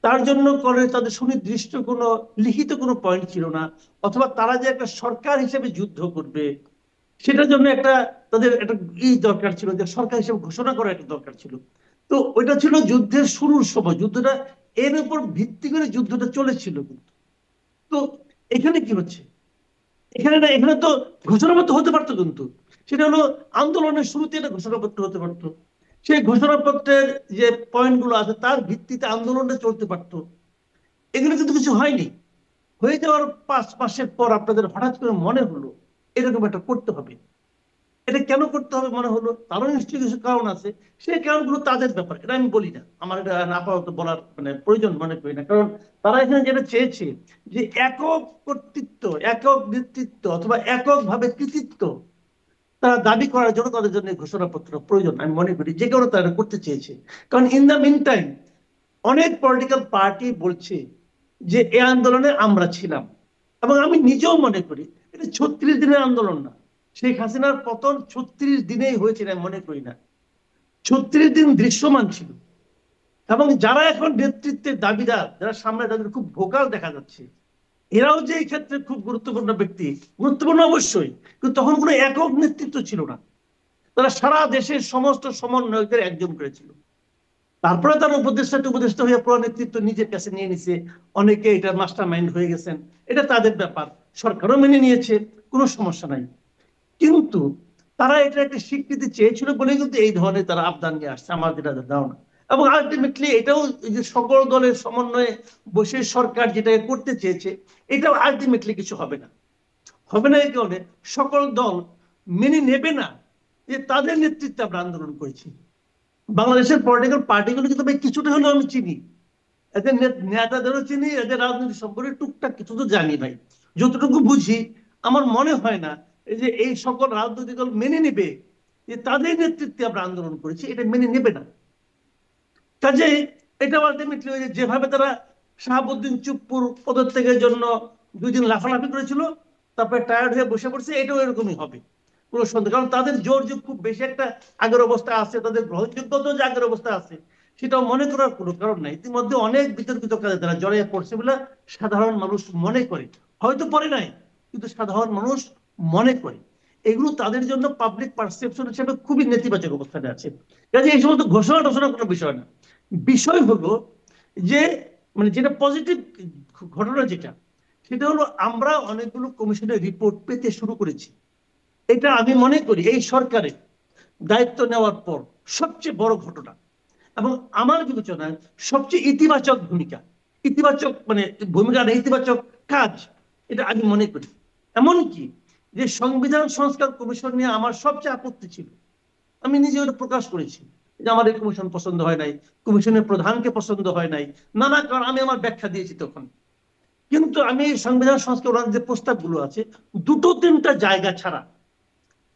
তার জন্য করে তাদের সুনির্দিষ্ট কোনো লিখিত কোনো পয়েন্ট ছিল না, অথবা তারা যে একটা সরকার হিসেবে যুদ্ধ করবে সেটার জন্য একটা তাদের একটা দরকার ছিল, যে সরকার হিসেবে ঘোষণা করা একটা দরকার ছিল। তো ওইটা ছিল যুদ্ধের শুরুর সময়, যুদ্ধটা এর উপর ভিত্তি করে যুদ্ধটা চলেছিল। কিন্তু তো এখানে কি হচ্ছে, এখানে না, এখানে তো ঘোষণাপত্র হতে পারতো, কিন্তু সেটা হলো আন্দোলনের শুরুতে একটা ঘোষণাপত্র হতে পারতো। সেই ঘোষণাপত্রের যে পয়েন্ট গুলো আছে তার ভিত্তিতে আন্দোলনটা চলতে পারতো। এগুলো কিন্তু কিছু হয়নি। হয়ে যাওয়ার 5 মাসের পর আপনাদের হঠাৎ করে মনে হলো এরকম একটা করতে হবে। এটা কেন করতে হবে মনে হলো? তারও নিশ্চয়ই কিছু কারণ আছে। সেই কারণগুলো তাদের ব্যাপার, এটা আমি বলি না, আমার এটা আপাতত বলার মানে প্রয়োজন মনে করি না। কারণ তারা এখানে যেটা চেয়েছে যে একক কর্তৃত্ব, একক নেতৃত্ব অথবা একক ভাবে কৃতিত্ব তারা দাবি করার জন্য তাদের জন্য ঘোষণাপত্র প্রয়োজন আমি মনে করি, যে কারণে তারা করতে চেয়েছে। কারণ ইন দ্য মিন টাইম অনেক পলিটিক্যাল পার্টি বলছে যে এই আন্দোলনে আমরা ছিলাম, এবং আমি নিজেও মনে করি এটা 36 দিনের আন্দোলন না। শেখ হাসিনার পতন 36 দিনেই হয়েছিল আমি মনে করি না, 36 দিন দৃশ্যমান ছিল। এবং যারা এখন নেতৃত্বের দাবিদার, যারা সামনে তাদের খুব ভোকাল দেখা যাচ্ছে, এরাও যে এই ক্ষেত্রে খুব গুরুত্বপূর্ণ ব্যক্তি, গুরুত্বপূর্ণ অবশ্যই, কিন্তু তখন কোনো একক নেতৃত্ব ছিল না। তারা সারা দেশের সমস্ত সমন্বয়কদের একজন করেছিল। তারপরে তার উপদেষ্টা হয়ে পুরো নেতৃত্ব নিজের কাছে নিয়ে নিছে। অনেকে এটা মাস্টার মাইন্ড হয়ে গেছেন, এটা তাদের ব্যাপার, সরকারও মেনে নিয়েছে, কোনো সমস্যা নাই। কিন্তু তারা এটা একটা স্বীকৃতি চেয়েছিল বলে কিন্তু এই ধরনের তারা আবদান নিয়ে আসছে, আমাদের এটা দাও না। এবং আলটিমেটলি এটাও যে সকল দলের সমন্বয়ে বসে সরকার যেটা করতে চেয়েছে, এটাও আলটিমেটলি কিছু হবে না। হবে না এই কারণে সকল দল মেনে নেবে না যে তাদের নেতৃত্বে আমরা আন্দোলন করেছি। বাংলাদেশের পলিটিক্যাল পার্টিগুলো কিন্তু ভাই কিছুটা হলেও আমি চিনি, এদের নেতাদেরও চিনি, এদের রাজনীতি সম্পর্কে টুকটাক কিছু তো জানি ভাই। যতটুকু বুঝি আমার মনে হয় না যে এই সকল রাজনৈতিক দল মেনে নেবে যে তাদের নেতৃত্বে আমরা আন্দোলন করেছি, এটা মেনে নেবে না। কাজে এটা আলটিমেটলি যেভাবে তারা শাহাবুদ্দিন চুপ্পুর পদত্যাগের জন্য 2 দিন লাফালাফি করেছিল, তারপরে টায়ার্ড হয়ে বসে পড়ছে, এটাও এরকমই হবে কোনো সন্দেহ। কারণ তাদের জোর যে খুব বেশি একটা আগের অবস্থায় আছে, তাদের গ্রহণযোগ্যতা যে আগের অবস্থায় আছে, সেটাও মনে করার কোনো কারণ নাই। ইতিমধ্যে অনেক বিতর্কিত কাজে তারা জড়িয়ে পড়ছে বলে সাধারণ মানুষ মনে করে, হয়তো পড়ে নাই, কিন্তু সাধারণ মানুষ মনে করে। এগুলো তাদের জন্য পাবলিক পারসেপশন হিসেবে খুবই নেতিবাচক অবস্থানে আছে। কাজে এই সমস্ত ঘোষণা টোষণা কোনো বিষয় না। বিষয় হলো যে মানে যেটা পজিটিভ ঘটনা যেটা, সেটা হলো আমরা অনেকগুলো কমিশনের রিপোর্ট পেতে শুরু করেছি। এটা আমি মনে করি এই সরকারের দায়িত্ব নেওয়ার পর সবচেয়ে বড় ঘটনা, এবং আমার বিবেচনায় সবচেয়ে ইতিবাচক ভূমিকা, ইতিবাচক মানে ভূমিকা না, ইতিবাচক কাজ, এটা আমি মনে করি। এমনকি যে সংবিধান সংস্কার কমিশন নিয়ে আমার সবচেয়ে আপত্তি ছিল, আমি নিজে ওটা প্রকাশ করেছি যে আমার এই কমিশন পছন্দ হয় নাই, কমিশনের প্রধানকে পছন্দ হয় নাই, নানা কারণ আমি আমার ব্যাখ্যা দিয়েছি তখন। কিন্তু আমি এই সংবিধান সংস্কার যে প্রস্তাবগুলো আছে, 2-3টা জায়গা ছাড়া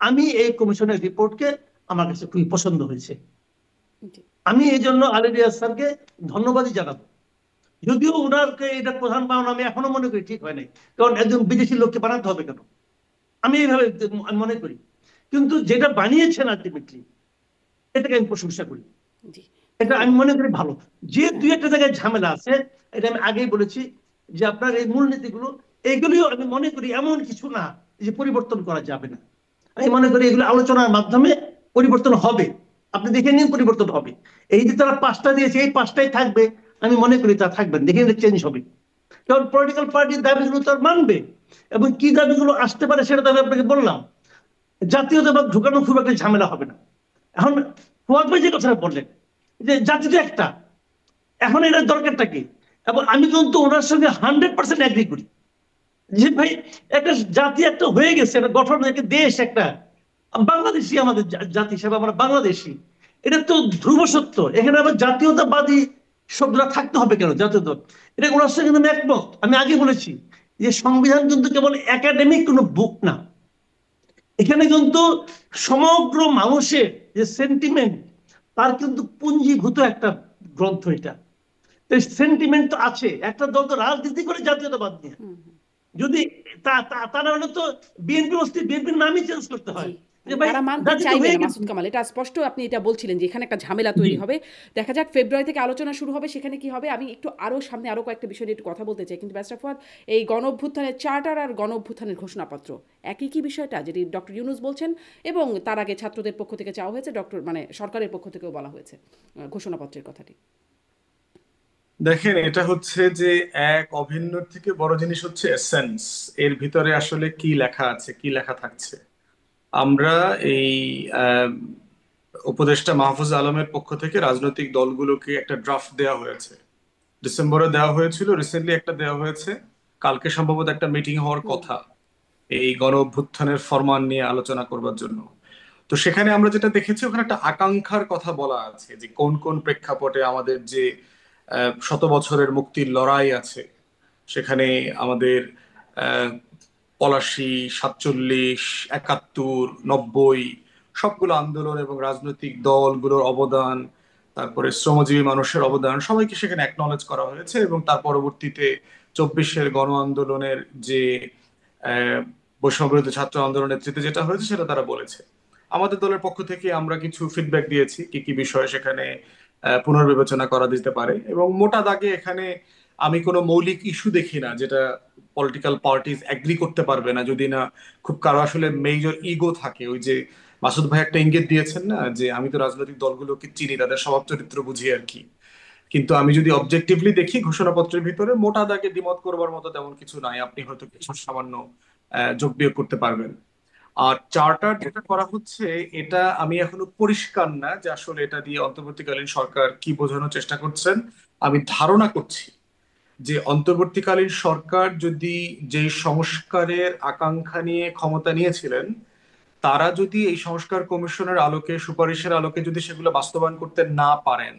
আমি এই কমিশনের রিপোর্টকে আমার কাছে খুবই পছন্দ হয়েছে। আমি এই জন্য আলী রিয়াজ স্যারকে ধন্যবাদই জানাবো। যদিও ওনারকে এটা প্রধান বানানো আমি এখনো মনে করি ঠিক হয় নাই, কারণ একজন বিদেশি লোককে বানাতে হবে কেন, আমি এইভাবে মনে করি। কিন্তু যেটা বানিয়েছেন আলটিমেটলি, এটাকে আমি প্রশংসা করি, জি, এটা আমি মনে করি ভালো। যে 2-1টা জায়গায় ঝামেলা আছে, এটা আমি আগেই বলেছি যে আপনার এই মূলনীতিগুলো, এগুলিও আমি মনে করি এমন কিছু না যে পরিবর্তন করা যাবে না। আমি মনে করি এগুলো আলোচনার মাধ্যমে পরিবর্তন হবে, আপনি দেখে নিন পরিবর্তন হবে। এই যে তারা 5টা দিয়েছে, এই 5টাই থাকবে, আমি মনে করি তা থাকবেন, দেখে নিলে চেঞ্জ হবে। কারণ পলিটিক্যাল পার্টির দাবিগুলো তার মানবে, এবং কি দাবিগুলো আসতে পারে সেটা তো আমি আপনাকে বললাম। জাতীয়তাবাদ ঢুকানো খুব একটা ঝামেলা হবে না। এখন ফুয়াদ ভাই যে কথাটা বললেন যে জাতি তো একটা, এখন এটার দরকারটা কি, এবং আমি কিন্তু ওনার সঙ্গে 100% এগ্রি করি যে ভাই একটা জাতি একটা হয়ে গেছে, একটা গঠন, একটা দেশ, একটা বাংলাদেশি, আমাদের জাতি হিসাবে আমরা বাংলাদেশি, এটা তো ধ্রুব সত্য। এখানে আবার জাতীয়তাবাদী শব্দটা থাকতে হবে কেন, জাতীয়তা, এটা ওনার সঙ্গে কিন্তু আমি একমত। আমি আগে বলেছি যে সংবিধান কিন্তু কেবল একাডেমিক কোনো বুক না, এখানে কিন্তু সমগ্র মানুষের যে সেন্টিমেন্ট, তার কিন্তু পুঞ্জীভূত একটা গ্রন্থ এটা। সেন্টিমেন্ট তো আছে, একটা দল তো রাজনীতি করে জাতীয়তাবাদ নিয়ে, যদি তা না হলে তো বিএনপি অস্তিত্ব, বিএনপির নামই চেঞ্জ করতে জি, হয় যে ভাই তারা মানতে জাতি তো চাইবে হয়ে না। গেছে। মাসুদ কামাল, এটা স্পষ্ট আপনি এটা বলছিলেন যে এখানে একটা ঝামেলা জি তৈরি হবে। দেখা যাক ফেব্রুয়ারি থেকে আলোচনা শুরু হবে, সেখানে কি হবে। আমি একটু আরো সামনে আরো কয়েকটা বিষয় নিয়ে একটু কথা বলতে চাই, কিন্তু ব্যারিস্টার ফুয়াদ, এই গণ অভ্যুত্থানের চার্টার আর গণ অভ্যুত্থানের ঘোষণাপত্র একই কি বিষয়টা, যেটি ডক্টর ইউনূস বলছেন, এবং তার আগে ছাত্রদের পক্ষ থেকে চাওয়া হয়েছে, মানে সরকারের পক্ষ থেকেও বলা হয়েছে ঘোষণাপত্রের কথাটি? দেখেন, এটা হচ্ছে যে এক অভিন্নর থেকে বড় জিনিস হচ্ছে এসেন্স, এর ভিতরে আসলে কি লেখা আছে, কি লেখা থাকছে। আমরা এই আহ, উপদেষ্টা মাহফুজ আলমের পক্ষ থেকে রাজনৈতিক দলগুলোকে একটা ড্রাফট দেওয়া হয়েছে, ডিসেম্বরে দেওয়া হয়েছিল, রিসেন্টলি একটা দেওয়া হয়েছে, কালকে সম্ভবত একটা মিটিং হওয়ার কথা এই গণ অভ্যুত্থানের ফরমান নিয়ে আলোচনা করবার জন্য। তো সেখানে আমরা যেটা দেখেছি, ওখানে একটা আকাঙ্ক্ষার কথা বলা আছে যে কোন কোন প্রেক্ষাপটে আমাদের যে 100 বছরের মুক্তির লড়াই আছে, সেখানে আমাদের আহ, 85, 47, 71, 90 সবগুলো আন্দোলন এবং রাজনৈতিক দলগুলোর অবদান, তারপরে শ্রমজীবী মানুষের অবদান, সবাইকে সেখানে অ্যাকনলেজ করা হয়েছে। এবং তার পরবর্তীতে 24-এর গণ আন্দোলনের যে আহ, বৈষম্যবিরোধী ছাত্র আন্দোলনের নেতৃত্বে যেটা হয়েছে সেটা তারা বলেছে। আমাদের দলের পক্ষ থেকে আমরা কিছু ফিডব্যাক দিয়েছি কি কি বিষয়ে সেখানে পুনর্বিবেচনা করা যেতে পারে। এবং মোটা দাগে এখানে আমি কোনো মৌলিক ইস্যু দেখি না যেটা পলিটিক্যাল পার্টিজ এগ্রি করতে পারবে না, যদি না খুব কারো আসলে মেজর ইগো থাকে। ওই যে মাসুদ ভাই একটা ইঙ্গিত দিয়েছেন না, যে আমি তো রাজনৈতিক দলগুলোকে চিনি, তাদের স্বভাব চরিত্র বুঝি আর কি, কিন্তু আমি যদি অবজেক্টিভলি দেখি ঘোষণাপত্রের ভিতরে মোটা দাগে দ্বিমত করবার মতো তেমন কিছু নাই। আপনি হয়তো কিছু সামান্য যোগ বিয়োগ করতে পারবেন। আর চার্টার যেটা করা হচ্ছে, এটা আমি এখনো পরিষ্কার না যে আসলে এটা দিয়ে অন্তর্বর্তীকালীন সরকার কি বোঝানোর চেষ্টা করছেন। আমি ধারণা করছি যে অন্তর্বর্তীকালীন সরকার যদি যেই সংস্কারের আকাঙ্ক্ষা নিয়ে ক্ষমতা নিয়েছিলেন, তারা যদি এই সংস্কার কমিশনের আলোকে, সুপারিশের আলোকে যদি সেগুলো বাস্তবায়ন করতে না পারেন,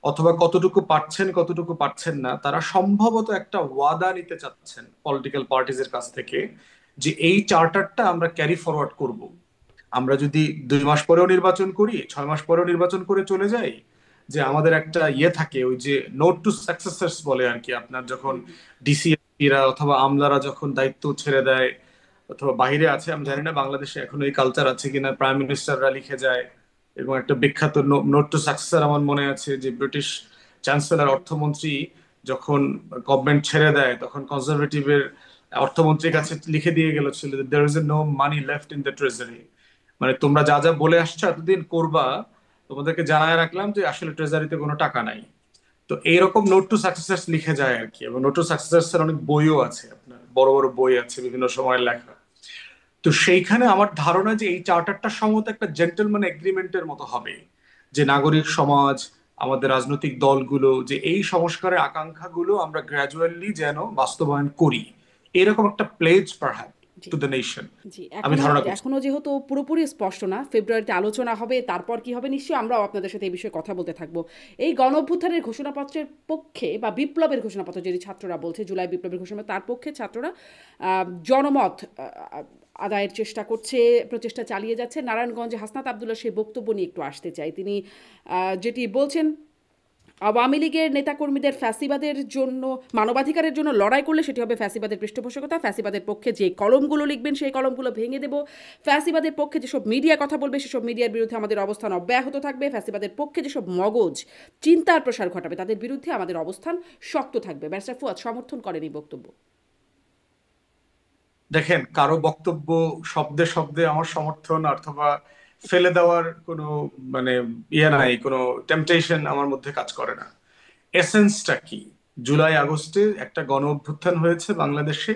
অথবা কতটুকু পারছেন কতটুকু পারছেন না, তারা সম্ভবত একটা ওয়াদা নিতে চাচ্ছেন পলিটিক্যাল পার্টিজের কাছ থেকে যে এই চার্টারটা আমরা ক্যারি ফরওয়ার্ড করব। আমরা যদি 2 মাস পরেও নির্বাচন করি, 6 মাস পরেও নির্বাচন করে চলে যাই, যে আমাদের একটা ইয়ে থাকে, ওই যে নোট টু সাকসেসরস বলে আর কি, আপনার যখন ডিসিরা অথবা আমলারা যখন দায়িত্ব ছেড়ে দেয় অথবা বাইরে আছে, আমি জানি না বাংলাদেশে এখন এই কালচার আছে কিনা, প্রাইম মিনিস্টাররা লিখে যায়। এবং একটা বিখ্যাত নোট টু সাকসেসর আমার মনে আছে, যে ব্রিটিশ চ্যান্সেলর অর্থমন্ত্রী যখন গভর্নমেন্ট ছেড়ে দেয় তখন কনজারভেটিভের অর্থমন্ত্রীর কাছে লিখে দিয়ে গেল ছিল, there is no money left in the treasury, মানে তোমরা যা যা বলে আসছো এতদিন করবা, তোমাদেরকে জানায় রাখলাম যে আসলে ট্রেজারিতে কোনো টাকা নাই। তো এইরকম নোট টু সাকসেসরস লিখে যায় আর কি। এবং নোট টু সাকসেসরস এর অনেক বইও আছে, আপনার বড় বড় বই আছে বিভিন্ন সময়ের লেখা। তো সেইখানে আমার ধারণা যে এই চার্টারটা সম্ভবত একটা জেন্টলম্যান এগ্রিমেন্টের মতো হবে, যে নাগরিক সমাজ, আমাদের রাজনৈতিক দলগুলো, যে এই সংস্কারের আকাঙ্ক্ষাগুলো আমরা গ্র্যাজুয়ালি যেন বাস্তবায়ন করি, এরকম একটা প্লেজ পারহ্যাপস জি টু দ্য নেশন জি আমি এখনো ধারণা করছি। এখনো যেহেতু পুরোপুরি স্পষ্ট না, ফেব্রুয়ারিতে আলোচনা হবে, তারপর কি হবে নিশ্চয়ই আমরাও আপনাদের সাথে এই বিষয়ে কথা বলতে থাকবো। এই গণ অভ্যুত্থানের ঘোষণাপত্রের পক্ষে বা বিপ্লবের ঘোষণাপত্র যদি ছাত্ররা বলছে, জুলাই বিপ্লবের ঘোষণা, তার পক্ষে ছাত্ররা জনমত আদায়ের চেষ্টা করছে, প্রচেষ্টা চালিয়ে যাচ্ছে। নারায়ণগঞ্জে হাসনাত আবদুল্লাহ সেই বক্তব্য নিয়ে একটু আসতে চাই। তিনি যেটি বলছেন, আওয়ামী লীগের নেতাকর্মীদের ফ্যাসিবাদের জন্য, মানবাধিকারের জন্য লড়াই করলে সেটি হবে ফ্যাসিবাদের পৃষ্ঠপোষকতা। ফ্যাসিবাদের পক্ষে যে কলমগুলো লিখবেন সেই কলমগুলো ভেঙে দেব। ফ্যাসিবাদের পক্ষে যেসব মিডিয়া কথা বলবে সেসব মিডিয়ার বিরুদ্ধে আমাদের অবস্থান অব্যাহত থাকবে। ফ্যাসিবাদের পক্ষে যেসব মগজ চিন্তার প্রসার ঘটাবে তাদের বিরুদ্ধে আমাদের অবস্থান শক্ত থাকবে। ব্যারিস্টার ফুয়াদ সমর্থন করেন এই বক্তব্য। দেখেন, কারো বক্তব্য শব্দে শব্দে আমার সমর্থন অথবা ফেলে দেওয়ার কোনো মানে ইয়ে নাই, কোনো টেম্পটেশন আমার মধ্যে কাজ করে না। এসেন্সটা কি? জুলাই আগস্টে একটা গণ অভ্যুত্থান হয়েছে বাংলাদেশে।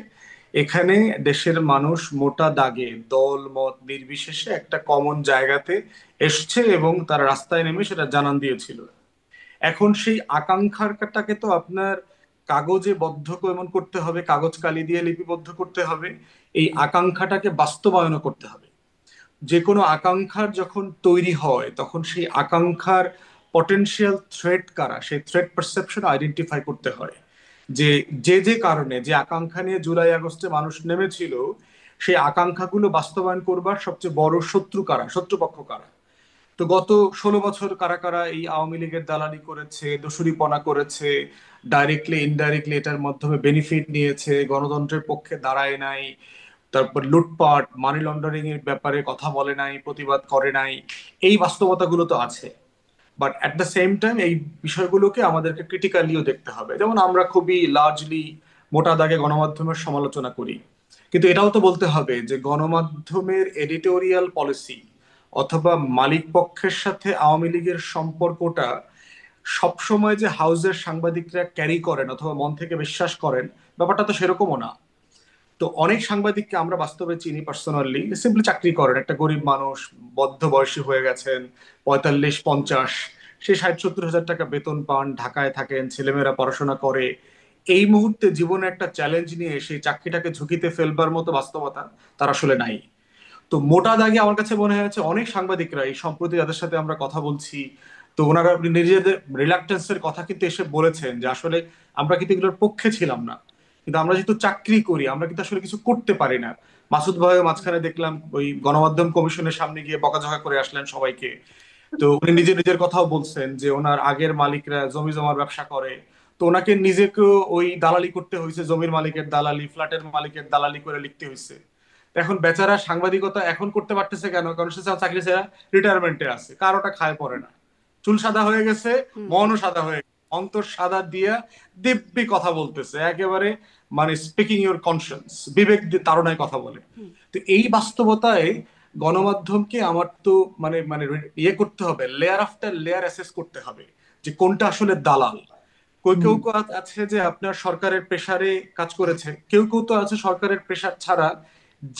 এখানে দেশের মানুষ মোটা দাগে দল মত নির্বিশেষে একটা কমন জায়গাতে এসছে এবং তারা রাস্তায় নেমে সেটা জানান দিয়েছিল। এখন সেই আকাঙ্ক্ষাটাকে তো আপনার কাগজে বদ্ধ এমন করতে হবে, কাগজ কালি দিয়ে লিপিবদ্ধ করতে হবে, এই আকাঙ্ক্ষাটাকে বাস্তবায়ন করতে হবে। যে কোনো আকাঙ্ক্ষার যখন তৈরি হয় তখন সেই আকাঙ্ক্ষার পটেনশিয়াল থ্রেট কারা, সেই থ্রেট পারসেপশন আইডেন্টিফাই করতে হয়। যে যে যে কারণে যে আকাঙ্ক্ষা নিয়ে জুলাই আগস্টে মানুষ নেমেছিল, সেই আকাঙ্ক্ষাগুলো বাস্তবায়ন করবার সবচেয়ে বড় শত্রু কারা, শত্রুপক্ষ কারা। তো গত 16 বছর কারা কারা এই আওয়ামী লীগের দালালি করেছে, দোসুরিপনা করেছে, ডাইরেক্টলি ইনডাইরেক্টলি এটার মাধ্যমে বেনিফিট নিয়েছে, গণতন্ত্রের পক্ষে দাঁড়ায় নাই, তারপর লুটপাট মানি লন্ডারিং এর ব্যাপারে কথা বলে নাই, প্রতিবাদ করে নাই, এই বাস্তবতাগুলো তো আছে। But at the same time এই বিষয়গুলোকে আমাদেরকে ক্রিটিক্যালিও দেখতে হবে। যেমন আমরা খুবই লার্জলি মোটা দাগে গণমাধ্যমের সমালোচনা করি, কিন্তু এটাও তো বলতে হবে যে গণমাধ্যমের এডিটোরিয়াল পলিসি অথবা মালিক পক্ষের সাথে আওয়ামী লীগের সম্পর্কটা সবসময় যে হাউজের সাংবাদিকরা ক্যারি করেন অথবা মন থেকে বিশ্বাস করেন, ব্যাপারটা তো সেরকমও না। তো অনেক সাংবাদিককে আমরা বাস্তবে চিনি পার্সোনালি, সিম্পলি চাকরি করেন, একটা গরিব মানুষ, বদ্ধ বয়সী হয়ে গেছেন, 45-50, সে 60-70 হাজার টাকা বেতন পান, ঢাকায় থাকেন, ছেলেমেয়েরা পড়াশোনা করে। এই মুহূর্তে জীবনে একটা চ্যালেঞ্জ নিয়ে সেই চাকরিটাকে ঝুঁকিতে ফেলবার মতো বাস্তবতা তার আসলে নাই। তো মোটা দাগে আমার কাছে মনে হয়েছে অনেক সাংবাদিকরা এই সম্প্রতি যাদের সাথে আমরা কথা বলছি, তো ওনারা নিজেদের রিলাক্টেন্সের কথা কিন্তু এসে বলেছেন যে আসলে আমরা কিন্তু এগুলোর পক্ষে ছিলাম না, কিন্তু আমরা যেহেতু চাকরি করি আমরা কিন্তু আসলে কিছু করতে পারি না। মাসুদ ভাইও মাঝখানে দেখলাম ওই গণমাধ্যম কমিশনের সামনে গিয়ে বকাঝকা করে আসলেন সবাইকে। তো উনি নিজে নিজের কথাও বলছেন যে ওনার আগের মালিকরা জমি জমার ব্যবসা করে, তো ওনাকে নিজেকেও ওই দালালি করতে হয়েছে, জমির মালিকের দালালি, ফ্ল্যাটের মালিকের দালালি করে লিখতে হয়েছে। তো এখন বেচারা সাংবাদিকতা এখন করতে পারতেছে কেন? কারণ সে চাকরি ছেড়ে রিটায়ারমেন্টে আছে, কারোটা খায় পড়ে না, চুল সাদা হয়ে গেছে, মনও সাদা হয়ে গেছে, অন্তর সাদা দিয়া দিব্যি কথা বলতেছে একেবারে, মানে স্পিকিং ইউর কনসিয়েন্স, বিবেক দিয়ে তাড়নায় কথা বলে। তো এই বাস্তবতায় গণমাধ্যমকে আমার তো মানে মানে ইয়ে করতে হবে, লেয়ার আফটার লেয়ার অ্যাসেস করতে হবে যে কোনটা আসলে দালাল। কেউ কেউ আছে যে আপনার সরকারের প্রেসারে কাজ করেছে, কেউ কেউ তো আছে সরকারের প্রেসার ছাড়া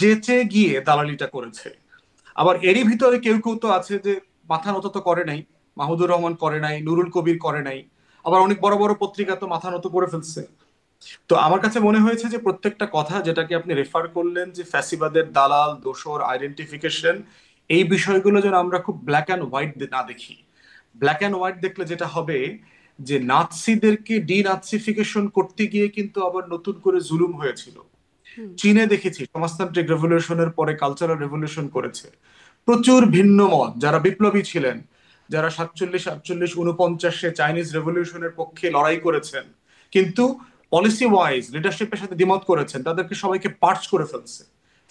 যেচে গিয়ে দালালিটা করেছে। আবার এরই ভিতরে কেউ কেউ তো আছে যে মাথা নত তো করে নাই, মাহমুদুর রহমান করে নাই, নুরুল কবির করে নাই, আবার অনেক বড় বড় পত্রিকা তো মাথা নত করে ফেলছে। তো আমার কাছে মনে হয়েছে যে প্রত্যেকটা কথা যেটাকে আপনি রেফার করলেন যে ফ্যাসিবাদের দালাল, দোসর, আইডেন্টিফিকেশন, এই বিষয়গুলো যেন আমরা খুব ব্ল্যাক অ্যান্ড হোয়াইট না দেখি। ব্ল্যাক অ্যান্ড হোয়াইট দেখলে যেটা হবে যে নাৎসিদেরকে ডিনাৎসিফিকেশন করতে গিয়ে কিন্তু আবার নতুন করে জুলুম হয়েছিল। চীনে দেখেছি সমাজতান্ত্রিক রেভলিউশনের পরে কালচারাল রেভলিউশন করেছে, প্রচুর ভিন্ন মত যারা বিপ্লবী ছিলেন, যারা 47, 48, 49 চাইনিজ রেভলিউশনের পক্ষে লড়াই করেছেন, কিন্তু পলিসি ওয়াইজ লিডারশিপের সাথে দ্বিমত করেছেন, তাদেরকে সবাইকে পার্চ করে ফেলছে।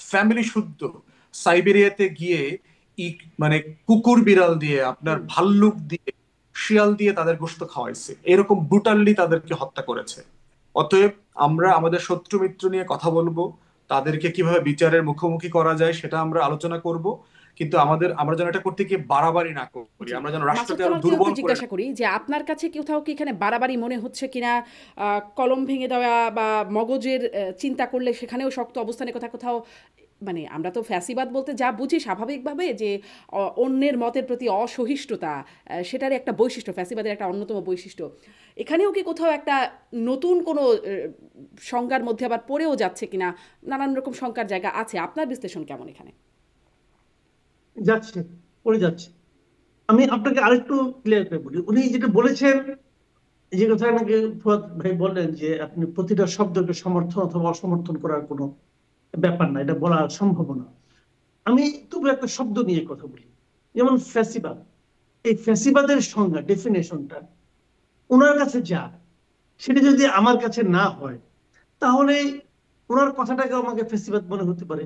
ফ্যামিলি শুদ্ধ সাইবেরিয়াতে গিয়ে মানে কুকুর বিড়াল দিয়ে, আপনার ভাল্লুক দিয়ে, শিয়াল দিয়ে তাদের গোশত খাওয়াইছে, এরকম ব্রুটালি তাদেরকে হত্যা করেছে। অতএব আমরা আমাদের শত্রু মিত্র নিয়ে কথা বলবো, তাদেরকে কিভাবে বিচারের মুখোমুখি করা যায় সেটা আমরা আলোচনা করব, কিন্তু আমরা যেন এটা করতে গিয়ে বাড়াবাড়ি না করি, আমরা যেন মাসুদ রাষ্ট্রকে আরো কামালকে দুর্বল একটু করে জিজ্ঞাসা করি যে আপনার কাছে কোথাও কি এখানে বাড়াবাড়ি মনে হচ্ছে কিনা, কলম ভেঙে দেওয়া বা মগজের চিন্তা করলে সেখানেও শক্ত অবস্থানে কোথাও, মানে আমরা তো ফ্যাসিবাদ বলতে যা বুঝি স্বাভাবিকভাবে যে অন্যের মতের প্রতি অসহিষ্ণুতা, সেটারই একটা বৈশিষ্ট্য, ফ্যাসিবাদের একটা অন্যতম বৈশিষ্ট্য। এখানেও কি কোথাও একটা নতুন কোনো সংজ্ঞার মধ্যে আবার পড়েও যাচ্ছে কিনা, নানান রকম শঙ্কার জায়গা আছে? আপনার বিশ্লেষণ কেমন এখানে? যাচ্ছে, পড়ে যাচ্ছে। আমি আপনাকে আরেকটু ক্লিয়ার করে বলি, উনি যেটা বলেছেন, যে কথা আমাকে ফুয়াদ ভাই বললেন যে আপনি প্রতিটা শব্দকে সমর্থন অথবা অসমর্থন করার কোনো ব্যাপার না, এটা বলা সম্ভব না। আমি তবু একটা শব্দ নিয়ে কথা বলি, যেমন ফ্যাসিবাদ। এই ফ্যাসিবাদের সংজ্ঞা, ডেফিনেশনটা ওনার কাছে যা, সেটা যদি আমার কাছে না হয়, তাহলে ওনার কথাটাকে আমাকে ফ্যাসিবাদ মনে হতে পারে,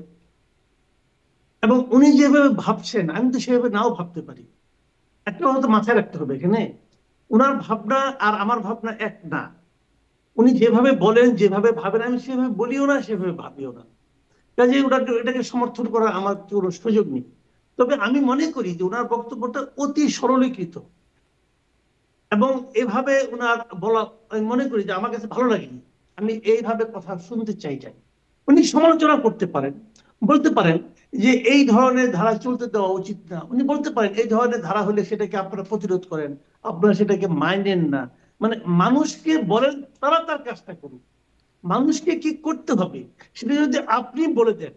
এবং উনি যেভাবে ভাবছেন আমি তো সেভাবে নাও ভাবতে পারি। একটা কথা তো মাথায় রাখতে হবে এখানে, ওনার ভাবনা আর আমার ভাবনা এক না। উনি যেভাবে বলেন, যেভাবে ভাবেন, আমি সেভাবে বলিও না, সেভাবে ভাবিও না। কাজে এটাকে সমর্থন করার আমার কোনো সুযোগ নেই। তবে আমি মনে করি যে ওনার বক্তব্যটা অতি সরলীকৃত, এবং এভাবে ওনার বলা আমি মনে করি যে আমার কাছে ভালো লাগেনি। আমি এইভাবে কথা শুনতে চাই। উনি সমালোচনা করতে পারেন, বলতে পারেন যে এই ধরনের ধারা চলতে দেওয়া উচিত না। উনি বলতে পারেন এই ধরনের ধারা হলে সেটাকে আপনারা প্রতিরোধ করেন, আপনারা সেটাকে মানেন না। মানে মানুষকে বলেন তারা তার কাজটা করুন, মানুষকে কি করতে হবে সেটা যদি আপনি বলে দেন,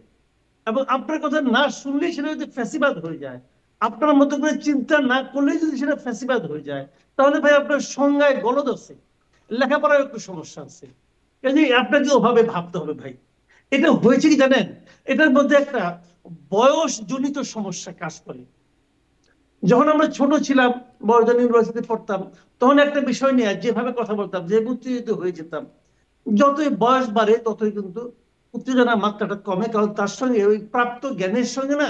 এবং আপনার কথা না শুনলে সেটা যদি ফ্যাসিবাদ হয়ে যায়, আপনার মতো করে চিন্তা না করলে যদি সেটা ফ্যাসিবাদ হয়ে যায়, তাহলে ভাই আপনার সংজ্ঞায় গলদ আছে, লেখাপড়ায় একটু সমস্যা আছে। কাজে আপনাকে ওভাবে ভাবতে হবে ভাই। এটা হয়েছে কি জানেন, এটার মধ্যে একটা বয়স জনিত সমস্যা কাজ করে। যখন আমরা ছোট ছিলাম, বর্ধমান ইউনিভার্সিটি পড়তাম, তখন একটা বিষয় নিয়ে যেভাবে কথা বলতাম, যে উত্তেজিত হয়ে যেতাম, যতই বয়স বাড়ে ততই কিন্তু উত্তেজনার মাত্রাটা কমে, কারণ তার সঙ্গে ওই প্রাপ্ত জ্ঞানের সঙ্গে না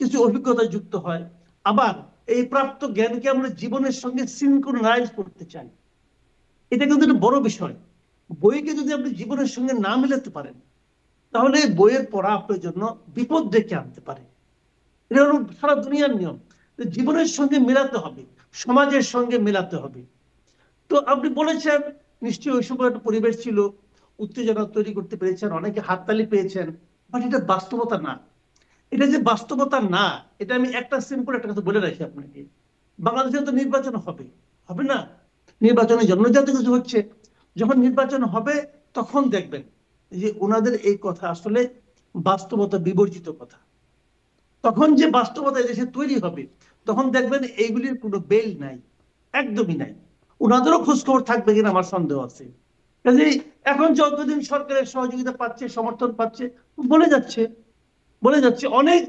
কিছু অভিজ্ঞতা যুক্ত হয়। আবার এই প্রাপ্ত জ্ঞানকে আমরা জীবনের সঙ্গে সিনক্রোনাইজ করতে চাই, এটা কিন্তু একটা বড় বিষয়। বইকে যদি আপনি জীবনের সঙ্গে না মিলাতে পারেন, তাহলে বইয়ের পড়া আপনার জন্য বিপদ ডেকে আনতে পারে। এটা হলো সারা দুনিয়ার নিয়ম, জীবনের সঙ্গে মেলাতে হবে, সমাজের সঙ্গে মেলাতে হবে। তো আপনি বলেছেন নিশ্চয়ই ওই সময় একটা পরিবেশ ছিল, উত্তেজনা তৈরি করতে পেরেছেন, অনেকে হাততালি পেয়েছেন, বাট এটা বাস্তবতা না। এটা যে বাস্তবতা না, এটা আমি একটা সিম্পল একটা কথা বলে রাখি আপনাকে। বাংলাদেশে তো নির্বাচন হবে, হবে না? নির্বাচনের জন্য যত কিছু হচ্ছে, যখন নির্বাচন হবে তখন দেখবেন যে ওনাদের এই কথা আসলে বাস্তবতা বিবর্জিত কথা। তখন যে বাস্তবতা দেশে তৈরি হবে, তখন দেখবেন এইগুলির কোনো বেল নাই, একদমই নাই। ওনাদেরও খোঁজখবর থাকবে কিনা আমার সন্দেহ আছে। কাজেই এখন যতদিন সরকারের সহযোগিতা পাচ্ছে, সমর্থন পাচ্ছে, বলে যাচ্ছে বলে যাচ্ছে অনেক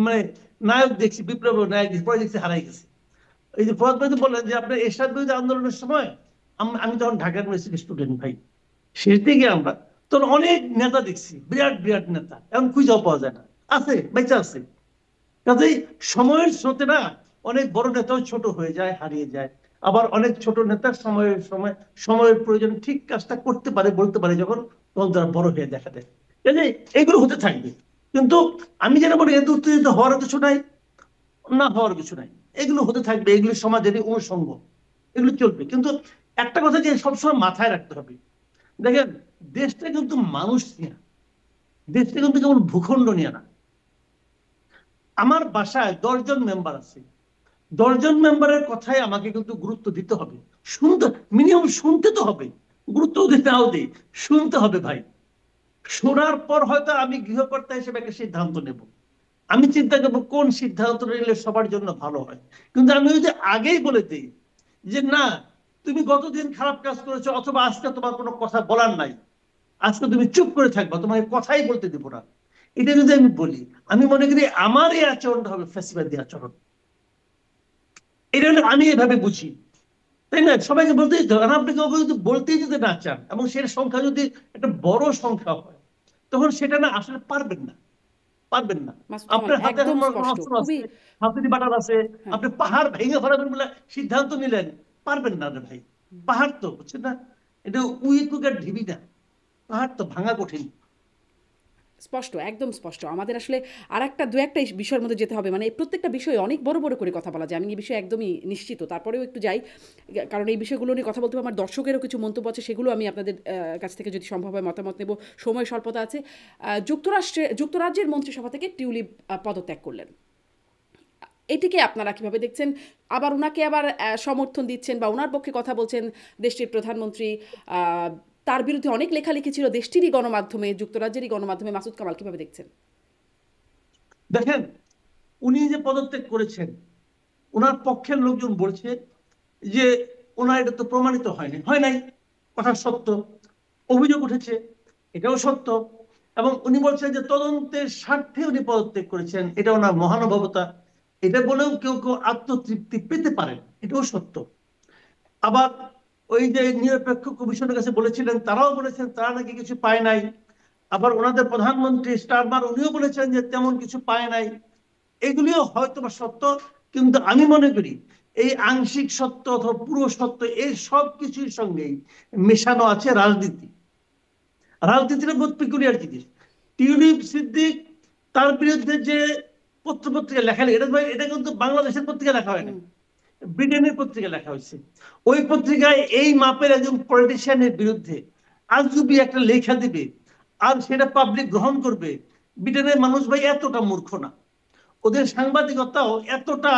মানে নায়ক দেখছি, বিপ্লব নায়ক দেখছি, পরে দেখছি হারাই গেছে। এই যে ফুয়াদ ভাই বললেন যে আপনার এরশাদ বিরোধী আন্দোলনের সময় আমি তখন ঢাকা ইউনিভার্সিটির স্টুডেন্ট ভাই, শেষ দিকে আমরা তখন অনেক নেতা দেখছি, বিরাট বিরাট নেতা, এখন খুঁজেও পাওয়া যায় না, আছে বেঁচে আছে। কাজেই সময়ের স্রোতে না অনেক বড় নেতাও ছোট হয়ে যায়, হারিয়ে যায়। আবার অনেক ছোট নেতা সময়ের প্রয়োজনে ঠিক কাজটা করতে পারে, বলতে পারে যখন, তখন তারা বড় হয়ে দেখা দেয়। কাজেই এগুলো হতে থাকবে। কিন্তু আমি যেটা বলি, এত উত্তেজিত হওয়ার কিছু নাই, না হওয়ার কিছু নাই, এগুলো হতে থাকবে, এগুলো সমাজেরই অনুষঙ্গ, এগুলো চলবে। কিন্তু একটা কথা যে সবসময় মাথায় রাখতে হবে, দেখেন দেশটা কিন্তু মানুষ নিয়ে, দেশটা কিন্তু কেমন ভূখণ্ড নিয়ে না। আমার বাসায় 10 জন মেম্বার আছে, 10 জন মেম্বারের কথাই আমাকে কিন্তু গুরুত্ব দিতে হবে, শুনতে, মিনিমাম শুনতে তো হবে, গুরুত্ব দিতে হবে, শুনতে হবে ভাই। শোনার পর হয়তো আমি গৃহকর্তা হিসেবে একটা সিদ্ধান্ত নেব, আমি চিন্তা করবো কোন সিদ্ধান্ত নিলে সবার জন্য ভালো হয়। কিন্তু আমি যদি আগেই বলে দিই যে না, তুমি গতদিন খারাপ কাজ করেছো, অথবা আজকে তোমার কোনো কথা বলার নাই, আজকে তুমি চুপ করে থাকবা, তোমাকে কথাই বলতে দেবো না, এটা যদি আমি বলি, আমি মনে করি আমার এই আচরণটা হবে ফ্যাসিবাদী আচরণ। এটা হলে আমি এভাবে বুঝি, তাই না? সবাইকে বলতেই তো, আর আপনি কাউকে যদি বলতেই যদি না চান এবং সেটা সংখ্যা যদি একটা বড় সংখ্যা হয়, তখন সেটা না আসলে পারবেন না, পারবেন না। মাসুদ কামাল আপনার হাতে এখন একদম কোনো স্পষ্ট, অস্ত্র খুবই। আছে, হাতুড়ি বাটার আছে, হ্যাঁ। আপনি পাহাড় ভেঙে ফেলাবেন বলে সিদ্ধান্ত নিলেন, পারবেন না রে ভাই। পাহাড় তো বুঝছেন না, এটা উইকুকের ঢিবি না, পাহাড় তো ভাঙা কঠিন। স্পষ্ট, একদম স্পষ্ট। আমাদের আসলে আর একটা দু একটা বিষয়ের মধ্যে যেতে হবে, মানে প্রত্যেকটা বিষয়ে অনেক বড় বড় করে কথা বলা যায়, আমি এই বিষয়ে একদমই নিশ্চিত। তারপরেও একটু যাই, কারণ এই বিষয়গুলো নিয়ে কথা বলতে হবে, আমার দর্শকেরও কিছু মন্তব্য আছে, সেগুলো আমি আপনাদের কাছ থেকে যদি সম্ভব হয় মতামত নেব, সময় স্বল্পতা আছে। যুক্তরাজ্যের মন্ত্রিসভা থেকে টিউলিপ পদত্যাগ করলেন, এটিকে আপনারা কিভাবে দেখছেন? আবার ওনাকে আবার সমর্থন দিচ্ছেন বা ওনার পক্ষে কথা বলছেন দেশটির প্রধানমন্ত্রী। তার বিরুদ্ধে অনেক লেখালেখি ছিল দেশটিরই গণমাধ্যমে, যুক্তরাজ্যেরই গণমাধ্যমে। মাসুদ কামাল কিভাবে দেখছেন? দেখেন, উনি যে পদত্যাগ করেছেন, ওনার পক্ষের লোকজন বলছে যে ওনার এটা তো প্রমাণিত হয়নি, হয় নাই, কথা সত্য, অভিযোগ উঠেছে, এটাও সত্য। এবং উনি বলছেন যে তদন্তের স্বার্থে উনি পদত্যাগ করেছেন, এটা ওনার মহানুভবতা, এটা বলেও কেউ কেউ আত্মতৃপ্তি পেতে পারেন, এটাও সত্য। আবার ওই যে নিরপেক্ষ কমিশনের কাছে বলেছিলেন, তারাও বলেছেন তারা নাকি কিছু পায় নাই। আবার ওনাদের প্রধানমন্ত্রী স্টারমার উনিও বলেছেন যে তেমন কিছু পায় নাই। এগুলিও হয়তো বা সত্য, কিন্তু আমি মনে করি এই আংশিক সত্য অথবা পুরো সত্য, এই সব কিছুর সঙ্গেই মেশানো আছে রাজনীতি। রাজনীতিটা বহুত পিকুলিয়ার জিনিস। টিউলিপ সিদ্দিক তার বিরুদ্ধে যে পত্রপত্রিকা লেখা, এটা কিন্তু বাংলাদেশের পত্রিকা লেখা হয় না, ব্রিটেনের পত্রিকা লেখা হয়েছে। ওই পত্রিকায় এই মাপের একজন পলিটিশিয়ানের বিরুদ্ধে আজগুবি একটা লেখা দিবে আর সেটা পাবলিক গ্রহণ করবে, ব্রিটেনের মানুষ ভাই এতটা মূর্খ না, ওদের সাংবাদিকতাও এতটা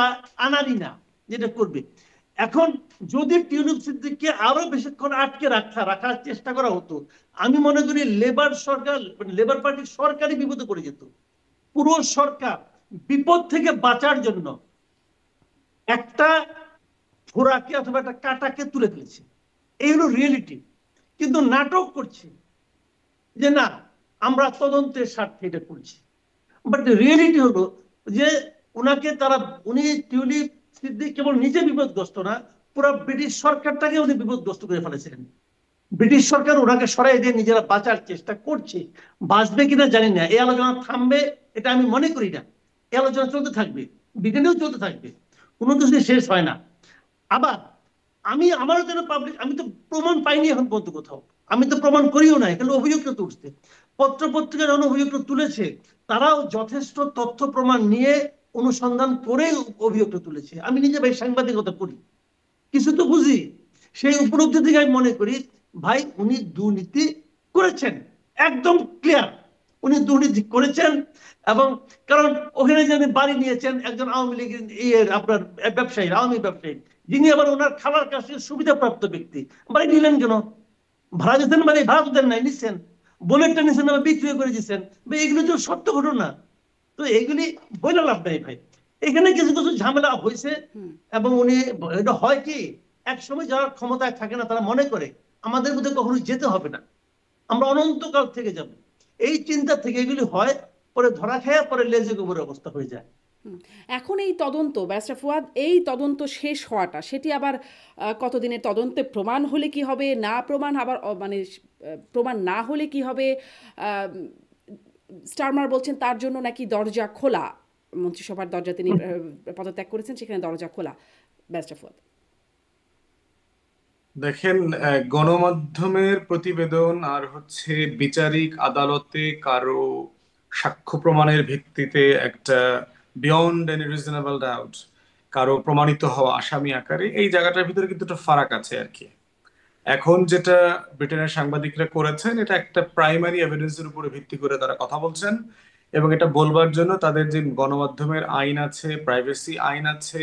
আনাড়ি না যেটা করবে। এখন যদি টিউলিপ সিদ্দিককে আরো বেশিক্ষণ আটকে রাখার চেষ্টা করা হতো, আমি মনে করি লেবার সরকার, লেবার পার্টির সরকারই বিপদে পড়ে যেত। পুরো সরকার বিপদ থেকে বাঁচার জন্য একটা ফোড়াকে অথবা একটা কাটাকে তুলে ফেলেছে, এই হলো রিয়েলিটি। কিন্তু নাটক করছে যে না আমরা তদন্তের স্বার্থে এটা করছি, বাট রিয়েলিটি হলো যে উনাকে তারা, উনি টিউলিপ সিদ্দিক কেবল নিজে বিপদগ্রস্ত না, পুরো ব্রিটিশ সরকারটাকে উনি বিপদগ্রস্ত করে ফেলেছিলেন। ব্রিটিশ সরকার ওনাকে সরাই দিয়ে নিজেরা বাঁচার চেষ্টা করছে, বাঁচবে কিনা জানি না, এই আলোচনা থামবে এটা আমি মনে করি না, এই আলোচনা চলতে থাকবে, ব্রিটেনেও চলতে থাকবে, কোনো কিছু শেষ হয় না। আবার আমারও যেন পাবলিক, আমি তো প্রমাণ পাইনি এখন পর্যন্ত কোথাও, আমি তো প্রমাণ করিও না, এখানে অভিযোগটা তুলছে, পত্র পত্রিকা যখন অভিযোগটা তুলেছে তারাও যথেষ্ট তথ্য প্রমাণ নিয়ে অনুসন্ধান করে অভিযোগটা তুলেছে। আমি নিজে ভাই সাংবাদিকতা করি, কিছু তো বুঝি, সেই উপলব্ধি থেকে আমি মনে করি ভাই উনি দুর্নীতি করেছেন, একদম ক্লিয়ার উনি দুর্নীতি করেছেন। এবং কারণ ওখানে যিনি বাড়ি নিয়েছেন একজন আওয়ামী লীগের আপনার ব্যবসায়ী, আওয়ামী ব্যবসায়ী, যিনি আবার ওনার খালার কাছে সুবিধাপ্রাপ্ত ব্যক্তি, বাড়ি নিলেন কেন? ভাড়া দিচ্ছেন, মানে ভাড়া তো দেন নাই, নিচ্ছেন, বোনেরটা নিচ্ছেন আবার বিক্রি করে দিচ্ছেন, এগুলো তো সত্য ঘটনা। তো এগুলি বলে লাভ নাই ভাই, এখানে কিছু কিছু ঝামেলা হয়েছে। এবং উনি, এটা হয় কি, এক সময় যারা ক্ষমতায় থাকে না তারা মনে করে আমাদের মধ্যে কখনো যেতে হবে না, আমরা অনন্তকাল থেকে যাব, এই চিন্তা থেকে এগুলি হয়, পরে ধরা খায়, পরে লেজে গোবরের অবস্থা হয়ে যায়। এখন এই তদন্ত, ব্যারিস্টার ফুয়াদ, এই তদন্ত শেষ হওয়াটা, সেটি আবার কতদিনের তদন্তে প্রমাণ হলে কি হবে, না প্রমাণ আবার মানে প্রমাণ না হলে কি হবে? স্টারমার বলছেন তার জন্য নাকি দরজা খোলা, মন্ত্রিসভার দরজা তিনি পদত্যাগ করেছেন, সেখানে দরজা খোলা। ব্যারিস্টার ফুয়াদ, দেখেন, গণমাধ্যমের প্রতিবেদন আর হচ্ছে বিচারিক আদালতে কারো সাক্ষ্য প্রমাণের ভিত্তিতে একটা বিয়ন্ড এনি রিজনেবল ডাউট কারো প্রমাণিত হওয়া আসামি আকারে, এই জায়গাটার ভিতরে কিন্তু একটা ফারাক আছে আর কি। এখন যেটা ব্রিটেনের সাংবাদিকরা করেছেন, এটা একটা প্রাইমারি এভিডেন্সের উপরে ভিত্তি করে তারা কথা বলছেন, এবং এটা বলবার জন্য তাদের যে গণমাধ্যমের আইন আছে, প্রাইভেসি আইন আছে,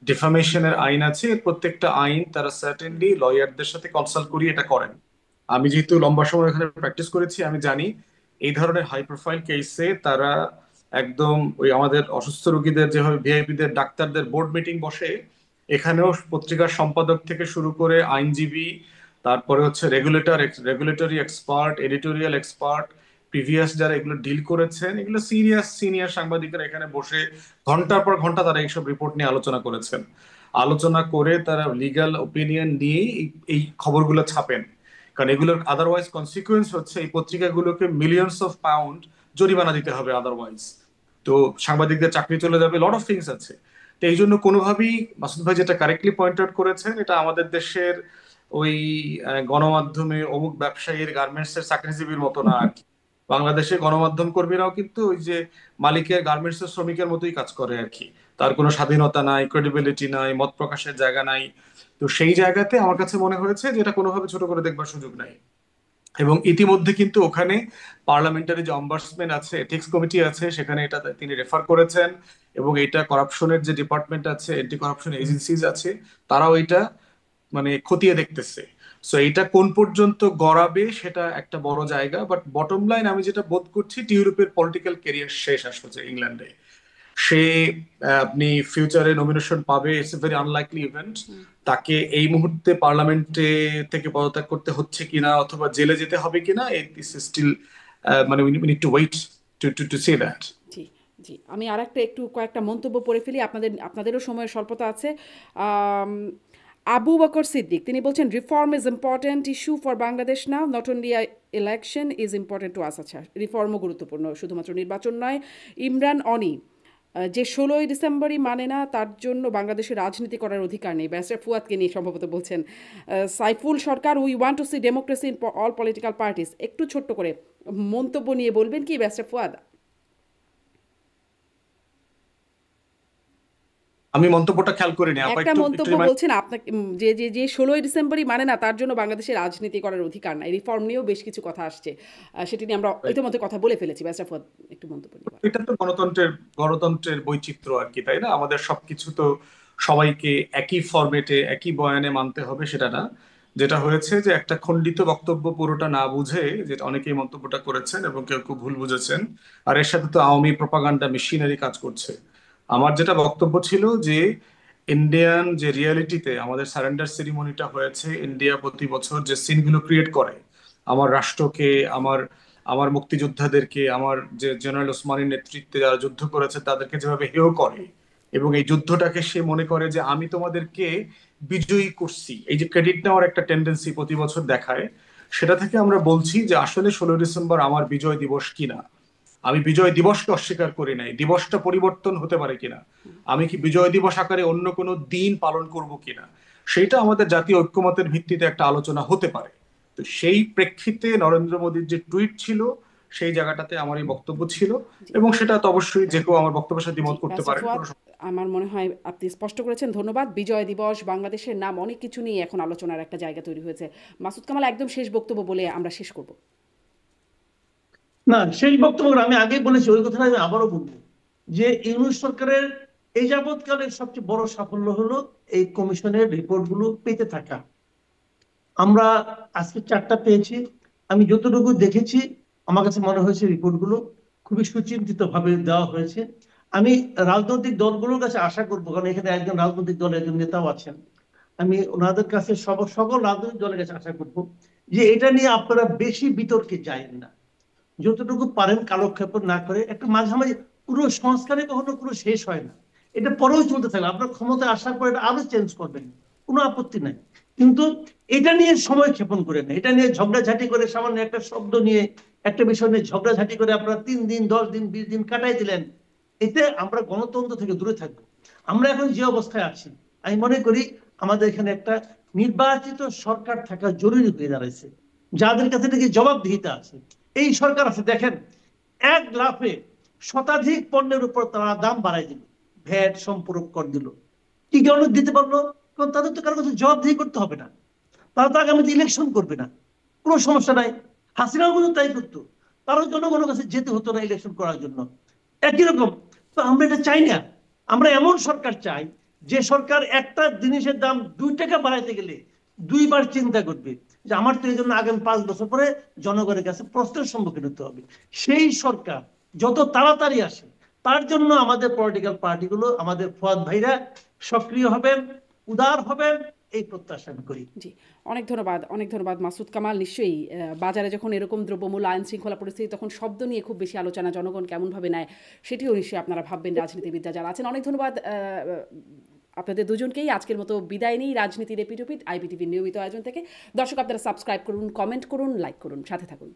ডিফামেশনের আইন আছে, এর প্রত্যেকটা আইন তারা সার্টেনলি লয়ারদের সাথে কনসাল্ট করিয়ে এটা করেন। আমি যেহেতু লম্বা সময় এখানে প্র্যাকটিস করেছি, আমি জানি এই ধরনের হাই প্রোফাইল কেসে তারা একদম ওই আমাদের অসুস্থ রোগীদের যেভাবে ভিআইপিদের ডাক্তারদের বোর্ড মিটিং বসে, এখানেও পত্রিকার সম্পাদক থেকে শুরু করে আইনজীবী, তারপরে হচ্ছে regulatory expert, editorial expert, previous যারা এগুলো ডিল করেছেন, এগুলো সিনিয়র সাংবাদিকরা এখানে বসে ঘন্টার পর ঘন্টা তারা এইসব রিপোর্ট নিয়ে আলোচনা করেছেন। আলোচনা করে তারা লিগ্যাল ওপিনিয়ন নিয়ে এই খবরগুলো ছাপেন। কারণ এগুলোর আদারওয়াইজ কনসিকুয়েন্স হচ্ছে এই পত্রিকাগুলোকে মিলিয়নস অফ পাউন্ড জরিমানা দিতে হবে আদারওয়াইজ। তো সাংবাদিকদের চাকরি চলে যাবে, লট অফ থিংস আছে। তো এই জন্য কোনোভাবেই মাসুদ ভাই যেটা কারেক্টলি পয়েন্ট আউট করেছেন, এটা আমাদের দেশের ওই গণমাধ্যমে অমুক ব্যবসায়ীর গার্মেন্টস এর চাকরিজীবীর মতো না আর কি। বাংলাদেশে গণমাধ্যম কর্মীরাও কিন্তু ওই যে মালিকের গার্মেন্টস এর শ্রমিকের মতোই কাজ করে আর কি। তার কোনো স্বাধীনতা নাই, ক্রেডিবিলিটি নাই, মত প্রকাশের জায়গা নাই। তো সেই জায়গাতে আমার কাছে মনে হয়েছে যে এটা কোনোভাবে ছোট করে দেখবার সুযোগ নাই। এবং ইতিমধ্যে কিন্তু ওখানে পার্লামেন্টারি যে অম্বার্সম্যান আছে, এথিক্স কমিটি আছে, সেখানে এটা তিনি রেফার করেছেন। এবং এটা করাপশনের যে ডিপার্টমেন্ট আছে, এন্টি করাপশন এজেন্সিজ আছে, তারাও এটা মানে খতিয়ে দেখতেছে। সো এটা কোন পর্যন্ত গড়াবে সেটা একটা বড় জায়গা। বাট বটম লাইন আমি যেটা বোধ করছি, ইউরোপের পলিটিক্যাল ক্যারিয়ার শেষ আসছে ইংল্যান্ডে। সে আপনি ফিউচারে নমিনেশন পাবে, it's a very unlikely event. তাকে এই মুহূর্তে পার্লামেন্টে থেকে পদত্যাগ করতে হচ্ছে কিনা অথবা জেলে যেতে হবে কিনা, ইটস স্টিল মানে we need to wait to say that. জি জি, আমি আর কয়েকটা মন্তব্য পড়ে ফেলি, আপনাদেরও সময়ের স্বল্পতা আছে। আবু বকর সিদ্দিক তিনি বলছেন, reform is important issue for Bangladesh now, not only election is important to us. আচ্ছা, রিফর্মও গুরুত্বপূর্ণ, শুধুমাত্র নির্বাচন নয়। ইমরান অনি, যে 16ই ডিসেম্বরই মানে না তার জন্য বাংলাদেশে রাজনীতি করার অধিকার নেই, ব্যারিস্টার ফুয়াদকে নিয়ে সম্ভবত বলছেন। Saiful Sarkar, we want to see democracy in all political parties. একটু ছোট্ট করে মন্তব্য নিয়ে বলবেন কি ব্যারিস্টার ফুয়াদ? আমি মন্তব্যটা খেয়াল করিনি, একটা মন্তব্য বলছেন আপনাকে, যে 16ই ডিসেম্বরই মানে না তার জন্য বাংলাদেশে রাজনীতি করার অধিকার নাই। রিফর্ম নিয়েও বেশ কিছু কথা আসছে, সেটি নিয়ে আমরা ইতিমধ্যে কথা বলে ফেলেছি। ব্যারিস্টার ফুয়াদ একটু মন্তব্য নিয়ে। এটা তো গণতন্ত্রের বৈচিত্র্য আর কি, তাই না? আমাদের সবকিছু তো সবাইকে একই ফরম্যাটে একই বয়ানে মানতে হবে সেটা না। যেটা হয়েছে যে একটা খণ্ডিত বক্তব্য পুরোটা না বুঝে, যেটা অনেকেই মন্তব্যটা করেছেন এবং কেউ কেউ ভুল বুঝেছেন, আর এর সাথে তো আওয়ামী প্রপাগান্ডা মেশিনারি কাজ করছে। আমার যেটা বক্তব্য ছিল যে ইন্ডিয়ান যে রিয়ালিটিতে আমাদের সারেন্ডার সেরিমনিটা হয়েছে, ইন্ডিয়া প্রতি বছর যে সিনগুলো ক্রিয়েট করে আমার রাষ্ট্রকে, আমার আমার মুক্তিযোদ্ধাদেরকে, আমার যে জেনারেল ওসমানীর নেতৃত্বে যারা যুদ্ধ করেছে তাদেরকে যেভাবে হেয় করে, এবং এই যুদ্ধটাকে সে মনে করে যে আমি তোমাদেরকে বিজয়ী করছি, এই যে ক্রেডিট নেওয়ার একটা টেন্ডেন্সি প্রতি বছর দেখায়, সেটা থেকে আমরা বলছি যে আসলে 16 ডিসেম্বর আমার বিজয় দিবস কিনা। আমি বিজয় দিবসকে অস্বীকার করি নাই, দিবসটা পরিবর্তন হতে পারে কিনা, আমি কি বিজয় দিবস আকারে অন্য কোনো দিন পালন করব কিনা, সেইটা আমাদের জাতীয় ঐক্যমতের ভিত্তিতে একটা আলোচনা হতে পারে। তো সেই প্রেক্ষিতে নরেন্দ্র মোদীর যে টুইট ছিল, সেই জায়গাটাতে আমার এই বক্তব্য ছিল, এবং সেটা তো অবশ্যই যে কেউ আমার বক্তব্যের সাথে দ্বিমত করতে পারে। আমার মনে হয় আপনি স্পষ্ট করেছেন, ধন্যবাদ। বিজয় দিবস, বাংলাদেশের নাম, অনেক কিছু নিয়ে এখন আলোচনার একটা জায়গা তৈরি হয়েছে। মাসুদ কামাল, একদম শেষ বক্তব্য বলে আমরা শেষ করব। না, শেষ বক্তব্য আমি আগেই বলেছি, ওই কথাটা আমি আবারও বলবো যে ইউনূস সরকারের এই যাবৎকালের সবচেয়ে বড় সাফল্য হলো এই কমিশনের রিপোর্টগুলো পেতে থাকা। আমরা আজকে 4টা পেয়েছি। আমি যতটুকু দেখেছি আমার কাছে মনে হয়েছে রিপোর্টগুলো খুবই সুচিন্তিত ভাবে দেওয়া হয়েছে। আমি রাজনৈতিক দলগুলোর কাছে আশা করবো, কারণ এখানে একজন রাজনৈতিক দলের একজন নেতাও আছেন, আমি ওনাদের কাছে সকল রাজনৈতিক দলের কাছে আশা করবো যে এটা নিয়ে আপনারা বেশি বিতর্কে যায়েন না, যতটুকু পারেন কালক্ষেপণ না করে। একটা মাঝামাঝি, পুরো সংস্কারে কখনো পুরো শেষ হয় না, এটা পরেও চলতে থাকবে। আপনার ক্ষমতায় আসার পর এটা আরো চেঞ্জ করবেন, কোনো আপত্তি নাই, কিন্তু এটা নিয়ে সময় ক্ষেপণ করে না, এটা নিয়ে ঝগড়াঝাটি করে, সামান্য একটা শব্দ নিয়ে, একটা বিষয় নিয়ে ঝগড়াঝাটি করে আপনারা 3 দিন 10 দিন 20 দিন কাটাই দিলেন। এতে আমরা গণতন্ত্র থেকে দূরে থাকবো। আমরা এখন যে অবস্থায় আছি, আমি মনে করি আমাদের এখানে একটা নির্বাচিত সরকার থাকা জরুরি হয়ে দাঁড়াইছে, যাদের কাছে নাকি জবাবদিহিতা আছে। এই সরকার আছে, দেখেন এক লাফে শতাধিক পণ্যের উপর তারা দাম বাড়াই দিল, ভ্যাট সম্পূরক কর দিল। কি কারণে দিতে পারলো? কারণ তাদের তো কারো কাছে জবাবদিহি করতে হবে না, তারা তো আগামীতে ইলেকশন করবে না, কোনো সমস্যা নাই। হাসিনাও কিন্তু তাই করতো, তারও জনগণের কাছে যেতে হতো না ইলেকশন করার জন্য। একই রকম তো আমরা এটা চাই না। আমরা এমন সরকার চাই যে সরকার একটা জিনিসের দাম 2 টাকা বাড়াইতে গেলে 2 বার চিন্তা করবে যে আমার তো এই জন্য আগামী 5 বছর পরে জনগণের কাছে প্রশ্নের সম্মুখীন হতে হবে। সেই সরকার যত তাড়াতাড়ি আসে, তার জন্য আমাদের পলিটিক্যাল পার্টিগুলো, আমাদের ফুয়াদ ভাইরা সক্রিয় হবেন, উদার হবেন, এই প্রত্যাশা আমি করি। জি, অনেক ধন্যবাদ মাসুদ কামাল। নিশ্চয়ই বাজারে যখন এরকম দ্রব্যমূল্য, আইন শৃঙ্খলা পরিস্থিতি, তখন শব্দ নিয়ে খুব বেশি আলোচনা জনগণ কেমনভাবে নেয় সেটিও নিশ্চয়ই আপনারা ভাববেন, রাজনীতিবিদরা যারা আছেন। অনেক ধন্যবাদ আপনাদের দুজনকেই। আজকের মতো বিদায় নেই রাজনীতির এপিঠ ওপিঠ IBTV নিয়মিত আয়োজন থেকে। দর্শক, আপনারা সাবস্ক্রাইব করুন, কমেন্ট করুন, লাইক করুন, সাথে থাকুন।